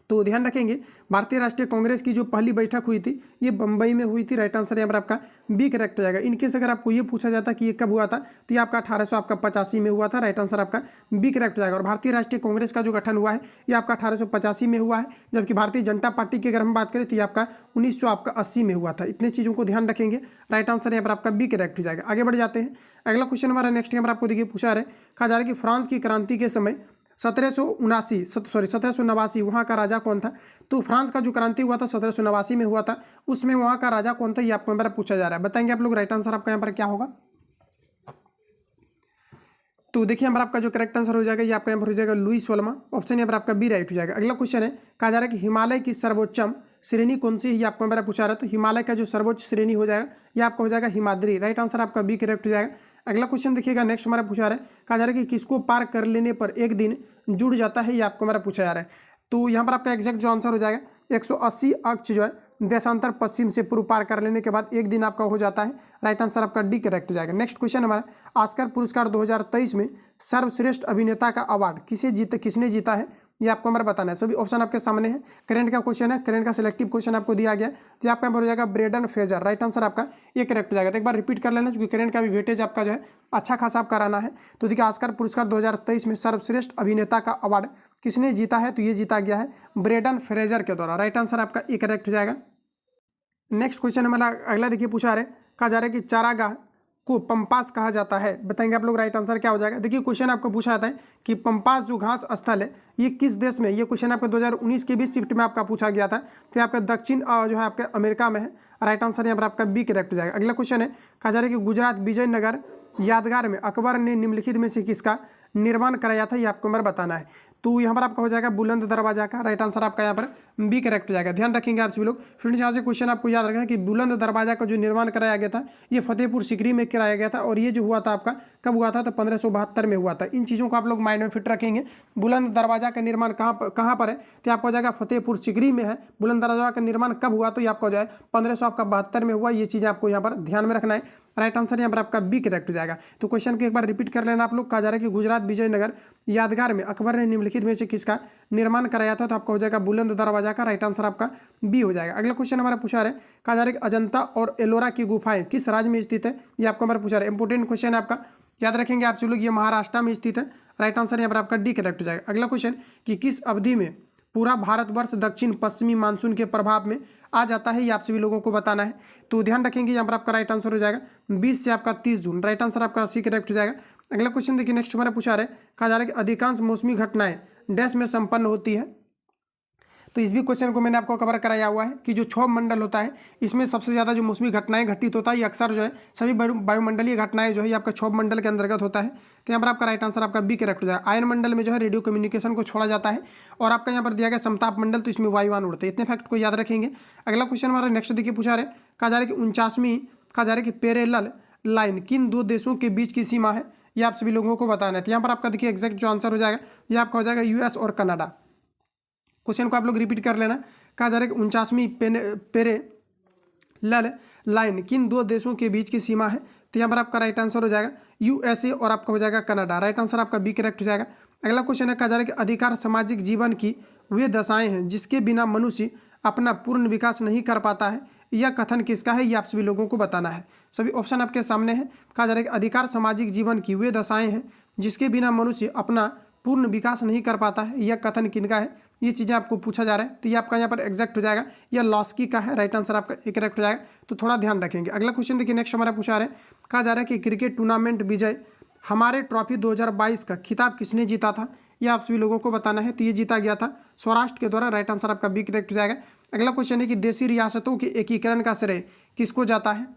तो ध्यान रखेंगे, भारतीय राष्ट्रीय कांग्रेस की जो पहली बैठक हुई थी ये बंबई में हुई थी। राइट आंसर यहाँ पर आपका बी करेक्ट हो जाएगा। इनकेस अगर आपको ये पूछा जाता कि ये कब हुआ था तो ये आपका 1885 में हुआ था। राइट आंसर आपका बी करेक्ट हो जाएगा। और भारतीय राष्ट्रीय कांग्रेस का जो गठन हुआ है ये आपका 1885 में हुआ है, जबकि भारतीय जनता पार्टी की अगर हम बात करें तो ये आपका 1980 में हुआ था। इतने चीज़ों को ध्यान रखेंगे। राइट आंसर यहाँ पर आपका बी करेक्ट हो जाएगा। आगे बढ़ जाते हैं। अगला क्वेश्चन हमारा नेक्स्ट यहाँ पर आपको देखिए पूछा है, कहा जा रहा है कि फ्रांस की क्रांति के समय 1789 वहाँ का राजा कौन था। तो फ्रांस का जो क्रांति हुआ था 1789 में हुआ था, उसमें वहाँ का राजा कौन था, ये आपको यहाँ पर पूछा जा रहा है। बताएंगे आप लोग। राइट आंसर आपका यहाँ पर क्या होगा। तो देखिए यहाँ पर आपका जो करेक्ट आंसर हो जाएगा ये आपका यहाँ पर हो जाएगा लुई 16। ऑप्शन यहाँ पर आपका बी राइट हो जाएगा। अगला क्वेश्चन है, कहा जा रहा है कि हिमालय की सर्वोच्चम श्रेणी कौन सी है, ये आपको मेरा पूछा रहा है। तो हिमालय का जो सर्वोच्च श्रेणी हो जाएगा ये आपका हो जाएगा हिमाद्री। राइट आंसर आपका बी करेक्ट हो जाएगा। अगला क्वेश्चन देखिएगा, नेक्स्ट हमारा पूछा रहा है, कहा जा रहा है कि किसको पार कर लेने पर एक दिन जुड़ जाता है, ये आपको मेरा पूछा जा रहा है। तो यहाँ पर आपका एग्जैक्ट जो आंसर हो जाएगा 180 अक्ष जो है देशांतर पश्चिम से पूर्व पार कर लेने के बाद एक दिन आपका हो जाता है। राइट आंसर आपका डी करेक्ट हो जाएगा। नेक्स्ट क्वेश्चन हमारा, ऑस्कर पुरस्कार 2023 में सर्वश्रेष्ठ अभिनेता का अवार्ड किसने जीता है, ये आपको हमारा बताना है। सभी ऑप्शन आपके सामने है। करंट का क्वेश्चन है, करंट का सिलेक्टिव क्वेश्चन आपको दिया गया, तो आपका हो जाएगा ब्रेंडन फ्रेजर। राइट आंसर आपका ये करेक्ट हो जाएगा। तो एक बार रिपीट कर लेना, क्योंकि करंट का भी वेटेज आपका जो है अच्छा खासा आप कराना है। तो देखिए, ऑस्कर पुरस्कार 2023 में सर्वश्रेष्ठ अभिनेता का अवार्ड किसने जीता है, तो ये जीता गया है ब्रेंडन फ्रेजर के द्वारा। राइट आंसर आपका ये करेक्ट हो जाएगा। नेक्स्ट क्वेश्चन हमारा अगला देखिए पूछा रहे, कहा जा रहा है कि चारागाह को पंपास कहा जाता है। बताएंगे आप लोग। राइट आंसर क्या हो जाएगा। देखिए क्वेश्चन आपको पूछा जाता है कि पंपास जो घास स्थल है ये किस देश में, ये क्वेश्चन आपका 2019 के भी शिफ्ट में आपका पूछा गया था। तो आपका दक्षिण जो है आपके अमेरिका में है। राइट आंसर यहाँ पर आपका बी करेक्ट हो जाएगा। अगला क्वेश्चन है, कहा जा रहा है कि गुजरात विजयनगर यादगार में अकबर ने निम्नलिखित में से किसका निर्माण कराया था, ये आपको मेरा बताना है। तो यहाँ पर आपका हो जाएगा बुलंद दरवाजा का। राइट आंसर आपका यहाँ पर बी करेक्ट हो जाएगा। ध्यान रखेंगे आप सभी लोग। फ्रेंड्स, यहाँ से क्वेश्चन आपको याद रखना कि बुलंद दरवाजा का जो निर्माण कराया गया था ये फतेहपुर सीकरी में कराया गया था, और ये जो हुआ था आपका कब हुआ था, तो 1572 में हुआ था। इन चीज़ों को आप लोग माइंड में फिट रखेंगे। बुलंद दरवाजा का निर्माण कहाँ पर है, तो आपको हो जाएगा फतेहपुर सीकरी में है। बुलंद दरवाजा का निर्माण कब हुआ, तो ये आपको हो जाए 1572 में हुआ। ये चीज़ें आपको यहाँ पर ध्यान में रखना है। राइट आंसर यहाँ पर आपका बी करेक्ट हो जाएगा। तो क्वेश्चन को एक बार रिपीट कर लेना आप लोग। कहा जा रहा है कि गुजरात विजयनगर यादगार में अकबर ने निम्नलिखित में से किसका निर्माण कराया था, तो आपका हो जाएगा बुलंद दरवाजा का। राइट आंसर आपका बी हो जाएगा। अगला क्वेश्चन हमारा पूछा है, कहा जा रहा है कि अजंता और एलोरा की गुफाएं किस राज्य में स्थित है, ये आपको हमारा पूछा है। इंपोर्टेंट क्वेश्चन है आपका, याद रखेंगे आप सभी लोग। ये महाराष्ट्र में स्थित है। राइट आंसर यहाँ पर आपका डी करेक्ट हो जाएगा। अगला क्वेश्चन कि किस अवधि में पूरा भारतवर्ष दक्षिण पश्चिमी मानसून के प्रभाव में आ जाता है, ये आप सभी लोगों को बताना है। तो ध्यान रखेंगे यहाँ पर आपका राइट आंसर हो जाएगा 20 से आपका 30 जून। राइट आंसर आपका सी करेक्ट हो जाएगा। अगला क्वेश्चन देखिए, नेक्स्ट हमारा पूछा रहा है, कहा जा रहा है कि अधिकांश मौसमी घटनाएं डैश में संपन्न होती है। तो इस भी क्वेश्चन को मैंने आपको कवर कराया हुआ है कि जो क्षोभ मंडल होता है इसमें सबसे ज़्यादा जो मौसमी घटनाएं घटित होता है ये अक्सर जो है सभी वायुमंडलीय घटनाएं जो है ये आपका क्षोभ मंडल के अंतर्गत होता है। तो यहाँ पर आपका राइट आंसर आपका बी करेक्ट हो जाएगा। आयन मंडल में जो है रेडियो कम्युनिकेशन को छोड़ा जाता है और आपका यहाँ पर दिया गया समताप मंडल, तो इसमें वायुयान उड़ते हैं। इतने फैक्ट को याद रखेंगे। अगला क्वेश्चन हमारा नेक्स्ट देखिए पूछा रहे, कहा जा रहा है कि 49वीं कहा जा रहा है कि पैरेलल लाइन किन दो देशों के बीच की सीमा है, ये आप सभी लोगों को बताना है। तो यहाँ पर आपका देखिए एग्जैक्ट जो आंसर हो जाएगा ये आपका हो जाएगा यूएस और कनाडा। क्वेश्चन को आप लोग रिपीट कर लेना। कहा जा रहा है कि 49वीं पैरेलल लाइन किन दो देशों के बीच की सीमा है, तो यहाँ पर आपका राइट आंसर हो जाएगा यूएसए और आपका हो जाएगा कनाडा। राइट आंसर आपका बी करेक्ट हो जाएगा। अगला क्वेश्चन है, कहा जा रहा है कि अधिकार सामाजिक जीवन की वे दशाएं हैं जिसके बिना मनुष्य अपना पूर्ण विकास नहीं कर पाता है, यह कथन किसका है, ये आप सभी लोगों को बताना है। सभी ऑप्शन आपके सामने है। कहा जा रहा है कि अधिकार सामाजिक जीवन की वे दशाएं हैं जिसके बिना मनुष्य अपना पूर्ण विकास नहीं कर पाता है, यह कथन किनका है, ये चीज़ें आपको पूछा जा रहा है। तो ये आपका यहाँ पर एग्जैक्ट हो जाएगा, यह लॉस्की का है। राइट आंसर आपका करेक्ट हो जाएगा। तो थोड़ा ध्यान रखेंगे। अगला क्वेश्चन देखिए, नेक्स्ट हमारा पूछा रहा है, कहा जा रहा है कि क्रिकेट टूर्नामेंट विजय हमारे ट्रॉफी 2022 का खिताब किसने जीता था, ये आप सभी लोगों को बताना है। तो ये जीता गया था सौराष्ट्र के द्वारा। राइट आंसर आपका बी करेक्ट हो जाएगा। अगला क्वेश्चन है कि देशी रियासतों के एकीकरण का श्रेय किसको जाता है,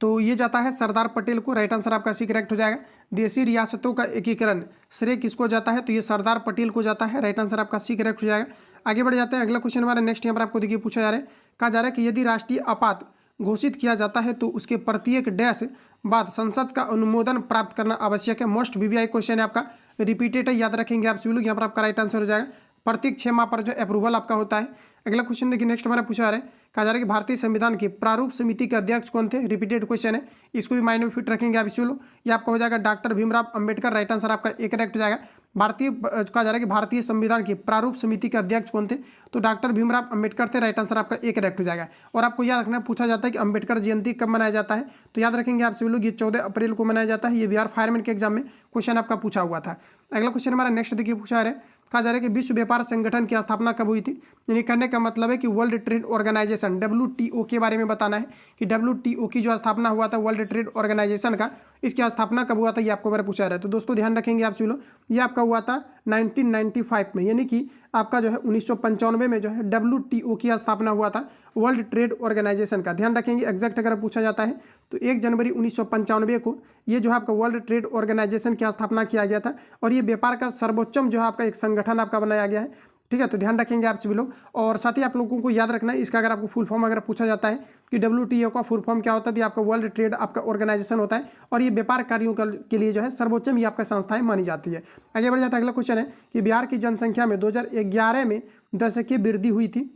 तो ये जाता है सरदार पटेल को। राइट आंसर आपका सी करेक्ट हो जाएगा। देशी रियासतों का एकीकरण श्रेय किसको जाता है, तो ये सरदार पटेल को जाता है। राइट आंसर आपका सी करेक्ट हो जाएगा। आगे बढ़ जाते हैं। अगला क्वेश्चन हमारा नेक्स्ट यहाँ पर आपको देखिए पूछा जा रहा है, कहा जा रहा है कि यदि राष्ट्रीय आपात घोषित किया जाता है तो उसके प्रत्येक डैश बाद संसद का अनुमोदन प्राप्त करना आवश्यक है। मोस्ट वीवीआई क्वेश्चन है आपका, रिपीटेड है, याद रखेंगे आप सभी लोग। यहाँ पर आपका राइट आंसर हो जाएगा प्रत्येक 6 माह पर जो अप्रूवल आपका होता है। अगला क्वेश्चन देखिए, नेक्स्ट हमारा पूछा रहा है, कहा जा रहा है कि भारतीय संविधान की प्रारूप समिति के अध्यक्ष कौन थे, रिपीटेड क्वेश्चन है, इसको भी माइंड में फिट रखेंगे आप लोग। ये आपका हो जाएगा doctor Bhimrao Ambedkar. Right answer आपका एक करेक्ट हो जाएगा। कहा जा रहा है कि भारतीय संविधान की प्रारूप समिति के अध्यक्ष कौन थे, तो डॉक्टर भीमराव अंबेडकर थे। राइट आंसर आपका एक करेक्ट हो जाएगा। और आपको याद रखना, पूछा जाता है कि अंबेडकर जयंती कब मनाया जाता है, तो याद रखेंगे आप सभी लोग ये 14 अप्रैल को मनाया जाता है। ये बिहार फायरमैन के एग्जाम में क्वेश्चन आपका पूछा हुआ था। अगला क्वेश्चन हमारा नेक्स्ट देखिए पूछा है, कहा जा रहा है कि विश्व व्यापार संगठन की स्थापना कब हुई थी, यानी कहने का मतलब है कि वर्ल्ड ट्रेड ऑर्गेनाइजेशन WTO के बारे में बताना है कि WTO की जो स्थापना हुआ था वर्ल्ड ट्रेड ऑर्गेनाइजेशन का, इसकी स्थापना कब हुआ था, ये आपको मेरा पूछा रहा है। तो दोस्तों ध्यान रखेंगे आप सभी लोग, ये आपका हुआ था 1995 में, यानी कि आपका जो है 1995 में जो है WTO की स्थापना हुआ था वर्ल्ड ट्रेड ऑर्गेनाइजेशन का। ध्यान रखेंगे एग्जैक्ट अगर पूछा जाता है तो 1 जनवरी 1995 को ये जो है आपका वर्ल्ड ट्रेड ऑर्गेनाइजेशन की स्थापना किया गया था और ये व्यापार का सर्वोच्चम जो है आपका एक संगठन आपका बनाया गया है। ठीक है, तो ध्यान रखेंगे आप सभी लोग। और साथ ही आप लोगों को याद रखना है इसका, अगर आपको फुल फॉर्म अगर पूछा जाता है कि WTO का फुल फॉर्म क्या होता है, तो ये आपका वर्ल्ड ट्रेड आपका ऑर्गेनाइजेशन होता है और ये व्यापार कार्यों के लिए जो है सर्वोच्चम ये आपका संस्थाएं मानी जाती है। आगे बढ़ जाता है। अगला क्वेश्चन है कि बिहार की जनसंख्या में 2011 में 10 की वृद्धि हुई थी,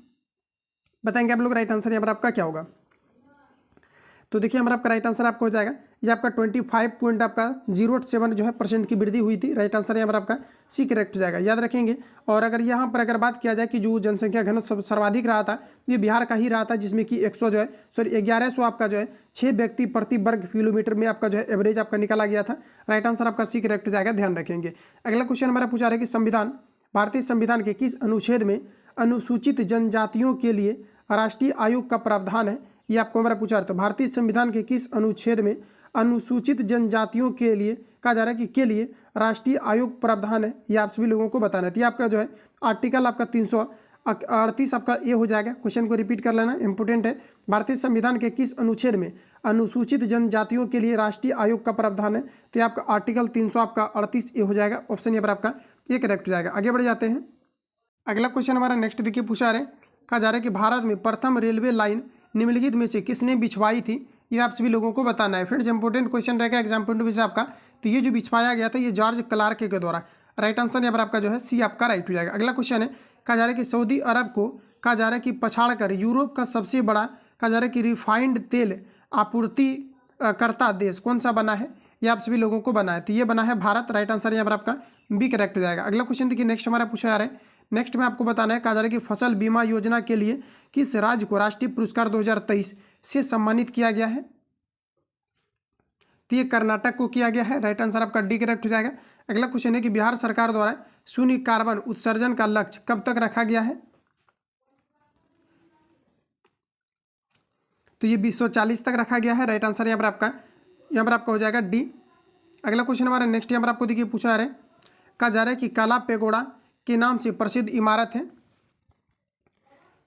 बताएंगे आप लोग। राइट आंसर यहाँ पर आपका क्या होगा, तो देखिए हमारा आपका राइट आंसर आपका हो जाएगा ये आपका 25.07 जो है % की वृद्धि हुई थी। राइट आंसर यहाँ पर आपका सी करेक्ट हो जाएगा, याद रखेंगे। और अगर यहाँ पर अगर बात किया जाए कि जो जनसंख्या घनत्व सर्वाधिक रहा था ये बिहार का ही रहा था, जिसमें कि 1100 आपका जो है 6 व्यक्ति प्रति वर्ग किलोमीटर में आपका जो है एवरेज आपका निकाला गया था। राइट आंसर आपका सी करेक्ट हो जाएगा, ध्यान रखेंगे। अगला क्वेश्चन हमारा पूछा रहा है कि भारतीय संविधान के किस अनुच्छेद में अनुसूचित जनजातियों के लिए राष्ट्रीय आयोग का प्रावधान है, ये आपको हमारा पूछा है। तो भारतीय संविधान के किस अनुच्छेद में अनुसूचित जनजातियों के लिए कहा जा रहा है कि के लिए राष्ट्रीय आयोग प्रावधान है, ये आप सभी लोगों को बताना है। तो ये आपका जो है आर्टिकल आपका 338 आपका ये हो जाएगा। क्वेश्चन को रिपीट कर लेना, इंपोर्टेंट है। भारतीय संविधान के किस अनुच्छेद में अनुसूचित जनजातियों के लिए राष्ट्रीय आयोग का प्रावधान है, तो ये आपका आर्टिकल 338 ये हो जाएगा। ऑप्शन यहाँ पर आपका ये करेक्ट हो जाएगा। आगे बढ़ जाते हैं। अगला क्वेश्चन हमारा नेक्स्ट देखिए पूछा रहे, कहा जा रहा है कि भारत में प्रथम रेलवे लाइन निम्नलिखित में से किसने बिछवाई थी, ये आप सभी लोगों को बताना है। फ्रेंड्स इंपोर्टेंट क्वेश्चन रहेगा एग्जाम पॉइंट ऑफ व्यू से आपका। तो ये जो बिछवाया गया था ये जॉर्ज क्लार्क के द्वारा। राइट आंसर यहाँ पर आपका जो है सी आपका राइट हो जाएगा। अगला क्वेश्चन है, कहा जा रहा है कि सऊदी अरब को कहा जा रहा है कि पछाड़ कर यूरोप का सबसे बड़ा कहा जा रहा है कि रिफाइंड तेल आपूर्ति करता देश कौन सा बना है, ये आप सभी लोगों को बना है। तो ये बना है भारत। राइट आंसर यहाँ पर आपका बी करेक्ट हो जाएगा। अगला क्वेश्चन देखिए नेक्स्ट हमारा पूछा जा रहा है, नेक्स्ट में आपको बताना है, कहा जा रहा है कि फसल बीमा योजना के लिए किस राज्य को राष्ट्रीय पुरस्कार 2023 से सम्मानित किया गया है, तो ये कर्नाटक को किया गया है। राइट आंसर आपका डी करेक्ट हो जाएगा। अगला क्वेश्चन है कि बिहार सरकार द्वारा शून्य कार्बन उत्सर्जन का लक्ष्य कब तक रखा गया है? तो ये 2040 तक रखा गया है। राइट आंसर यहाँ पर आपका हो जाएगा डी। अगला क्वेश्चन हमारा नेक्स्ट यहाँ पर आपको देखिए पूछा जा रहा है, कहा जा रहा है कि काला पेगोड़ा के नाम से प्रसिद्ध इमारत है।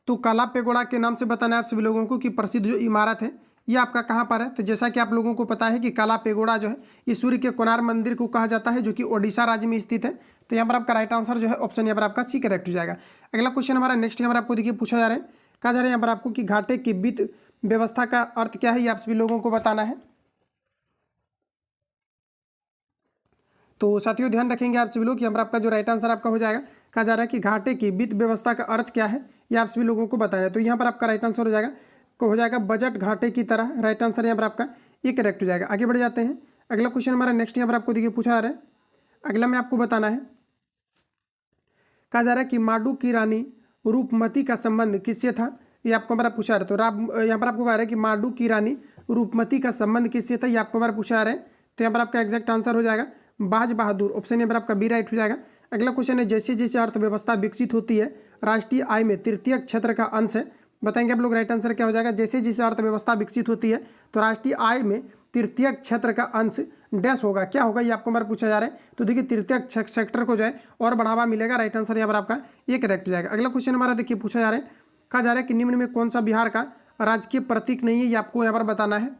तो काला पेगोड़ा के नाम से बताना है आप सभी लोगों को कि प्रसिद्ध जो इमारत है ये आपका कहाँ पर है। तो जैसा कि आप लोगों को पता है कि काला पेगोड़ा जो है ये सूर्य के कोणार्क मंदिर को कहा जाता है, जो कि ओडिशा राज्य में स्थित है। तो यहाँ पर आपका राइट आंसर जो है ऑप्शन यहाँ पर आपका सी करेक्ट हो जाएगा। अगला क्वेश्चन हमारा नेक्स्ट यहाँ पर आपको देखिए पूछा जा रहा है, कहा जा रहा है यहाँ पर आपको कि घाटे की वित्त व्यवस्था का अर्थ क्या है, ये आप सभी लोगों को बताना है। तो साथियों ध्यान रखेंगे आप सभी लोग कि यहाँ पर आपका जो राइट आंसर आपका हो जाएगा, कहा जा रहा है कि घाटे की वित्त व्यवस्था का अर्थ क्या है, ये आप सभी लोगों को बताना है। तो यहाँ पर आपका राइट आंसर हो जाएगा बजट घाटे की तरह। राइट आंसर यहाँ पर आपका ये करेक्ट हो जाएगा। आगे बढ़ जाते हैं। अगला क्वेश्चन हमारा नेक्स्ट यहाँ पर आपको देखिए पूछा जा रहा है, अगला में आपको बताना है, कहा जा रहा है कि माडू की रानी रूपमती का संबंध किससे था, ये आपको हमारा पूछा रहा है। तो यहाँ पर आपको कहा रहा है कि माडू की रानी रूपमती का संबंध किससे था, ये आपको हमारा पूछा रहा है। तो यहाँ पर आपका एग्जैक्ट आंसर हो जाएगा बाज बहादुर। ऑप्शन यहाँ पर आपका बी राइट हो जाएगा। अगला क्वेश्चन है, जैसे जैसे अर्थव्यवस्था विकसित होती है राष्ट्रीय आय में तृतीय क्षेत्र का अंश है, बताएंगे आप लोग। राइट आंसर क्या हो जाएगा, जैसे जैसे अर्थव्यवस्था विकसित होती है तो राष्ट्रीय आय में तृतीय क्षेत्र का अंश डैश होगा, क्या होगा, ये आपको हमारा पूछा जा रहा है। तो देखिए तृतीय सेक्टर को जो है और बढ़ावा मिलेगा। राइट आंसर यहाँ पर आपका ये करेक्ट हो जाएगा। अगला क्वेश्चन हमारा देखिए पूछा जा रहा है, कहा जा रहा है कि निम्न में कौन सा बिहार का राजकीय प्रतीक नहीं है, ये आपको यहाँ पर बताना है।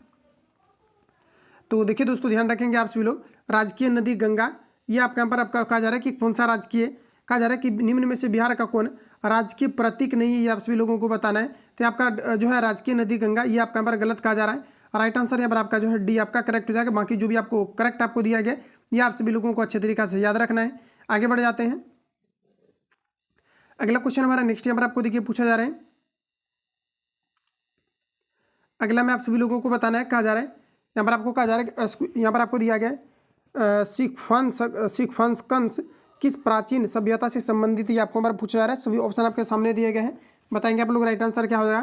तो देखिए दोस्तों ध्यान रखेंगे आप सभी लोग, राजकीय नदी गंगा, ये आपके यहाँ पर आपका कहा जा रहा है कि कौन सा राजकीय, कहा जा रहा है कि निम्न में से बिहार का कौन राजकीय प्रतीक नहीं है, ये आप सभी लोगों को बताना है। तो आपका जो है राजकीय नदी गंगा, ये आपका यहाँ पर गलत कहा जा रहा है। राइट आंसर यहाँ पर आपका जो है डी आपका करेक्ट हो जाएगा। बाकी जो भी आपको करेक्ट आपको दिया गया ये आप सभी लोगों को अच्छे तरीके से याद रखना है। आगे बढ़ जाते हैं। अगला क्वेश्चन हमारा नेक्स्ट यहाँ पर आपको देखिए पूछा जा रहा है, अगला में आप सभी लोगों को बताना है, कहा जा रहा है यहाँ पर आपको कहा जा रहा है, यहाँ पर आपको दिया गया है सिक्फंस्कंस किस प्राचीन सभ्यता से संबंधित, ये आपको हमारा पूछा जा रहा है। सभी ऑप्शन आपके सामने दिए गए हैं, बताएंगे आप लोग राइट आंसर क्या हो जाएगा।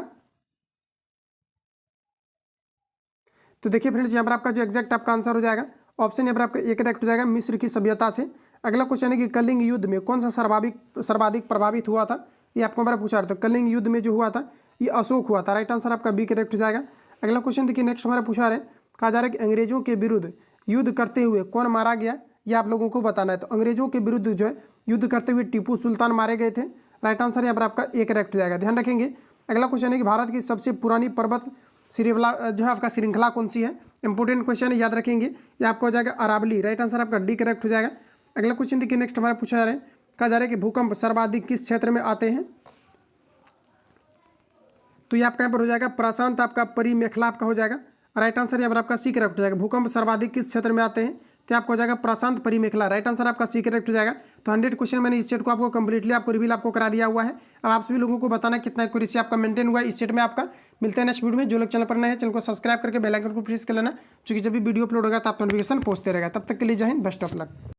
तो देखिए फ्रेंड्स यहाँ पर आपका जो एग्जैक्ट आपका आंसर हो जाएगा ऑप्शन यहाँ पर आपका एक करेक्ट हो जाएगा, मिस्र की सभ्यता से। अगला क्वेश्चन है कि कलिंग युद्ध में कौन सा सर्वाधिक प्रभावित हुआ था, ये आपको हमारा पूछा रहा था। कलिंग युद्ध में जो हुआ था ये अशोक हुआ था। राइट आंसर आपका बी करेक्ट हो जाएगा। अगला क्वेश्चन देखिए नेक्स्ट हमारा पूछा रहा है, कहा जा रहा है कि अंग्रेजों के विरुद्ध युद्ध करते हुए कौन मारा गया, ये आप लोगों को बताना है। तो अंग्रेजों के विरुद्ध जो है युद्ध करते हुए टीपू सुल्तान मारे गए थे। राइट आंसर यहाँ पर आपका एक करेक्ट हो जाएगा, ध्यान रखेंगे। अगला क्वेश्चन है कि भारत की सबसे पुरानी पर्वत श्रृंखला जो है आपका श्रृंखला कौन सी है, इंपोर्टेंट क्वेश्चन है, याद रखेंगे। ये आपको हो जाएगा अरावली। राइट आंसर आपका डी करेक्ट हो जाएगा। अगला क्वेश्चन देखिए नेक्स्ट हमारा पूछा जा रहा है, कहा जा रहा है कि भूकंप सर्वाधिक किस क्षेत्र में आते हैं। तो ये आपका यहाँ पर हो जाएगा प्रशांत आपका परिमेखला आपका हो जाएगा। राइट आंसर यहाँ पर आपका सी करेक्ट हो जाएगा। भूकंप सर्वाधिक किस क्षेत्र में आते हैं, तो आपको हो जाएगा प्रशांत परिमेखला। राइट आंसर आपका सी करेक्ट हो जाएगा। तो 100 क्वेश्चन मैंने इस सेट को आपको कंप्लीटली आपको रिवील आपको करा दिया हुआ है। अब आप सभी लोगों को बताना कितना एक्यूरेसी आपका मेंटेन हुआ है इस सेट में आपका। मिलते हैं नेक्स्ट वीडियो में। जो लोग चैनल पर नए हैं चैनल को सब्सक्राइब करके बेल आइकन को प्रेस कर लेना, क्योंकि जब भी वीडियो अपलोड होगा तो आप नोटिफिकेशन पहुंचते रहेगा। तब तक के लिए जय हिंद, बेस्ट ऑफ लक।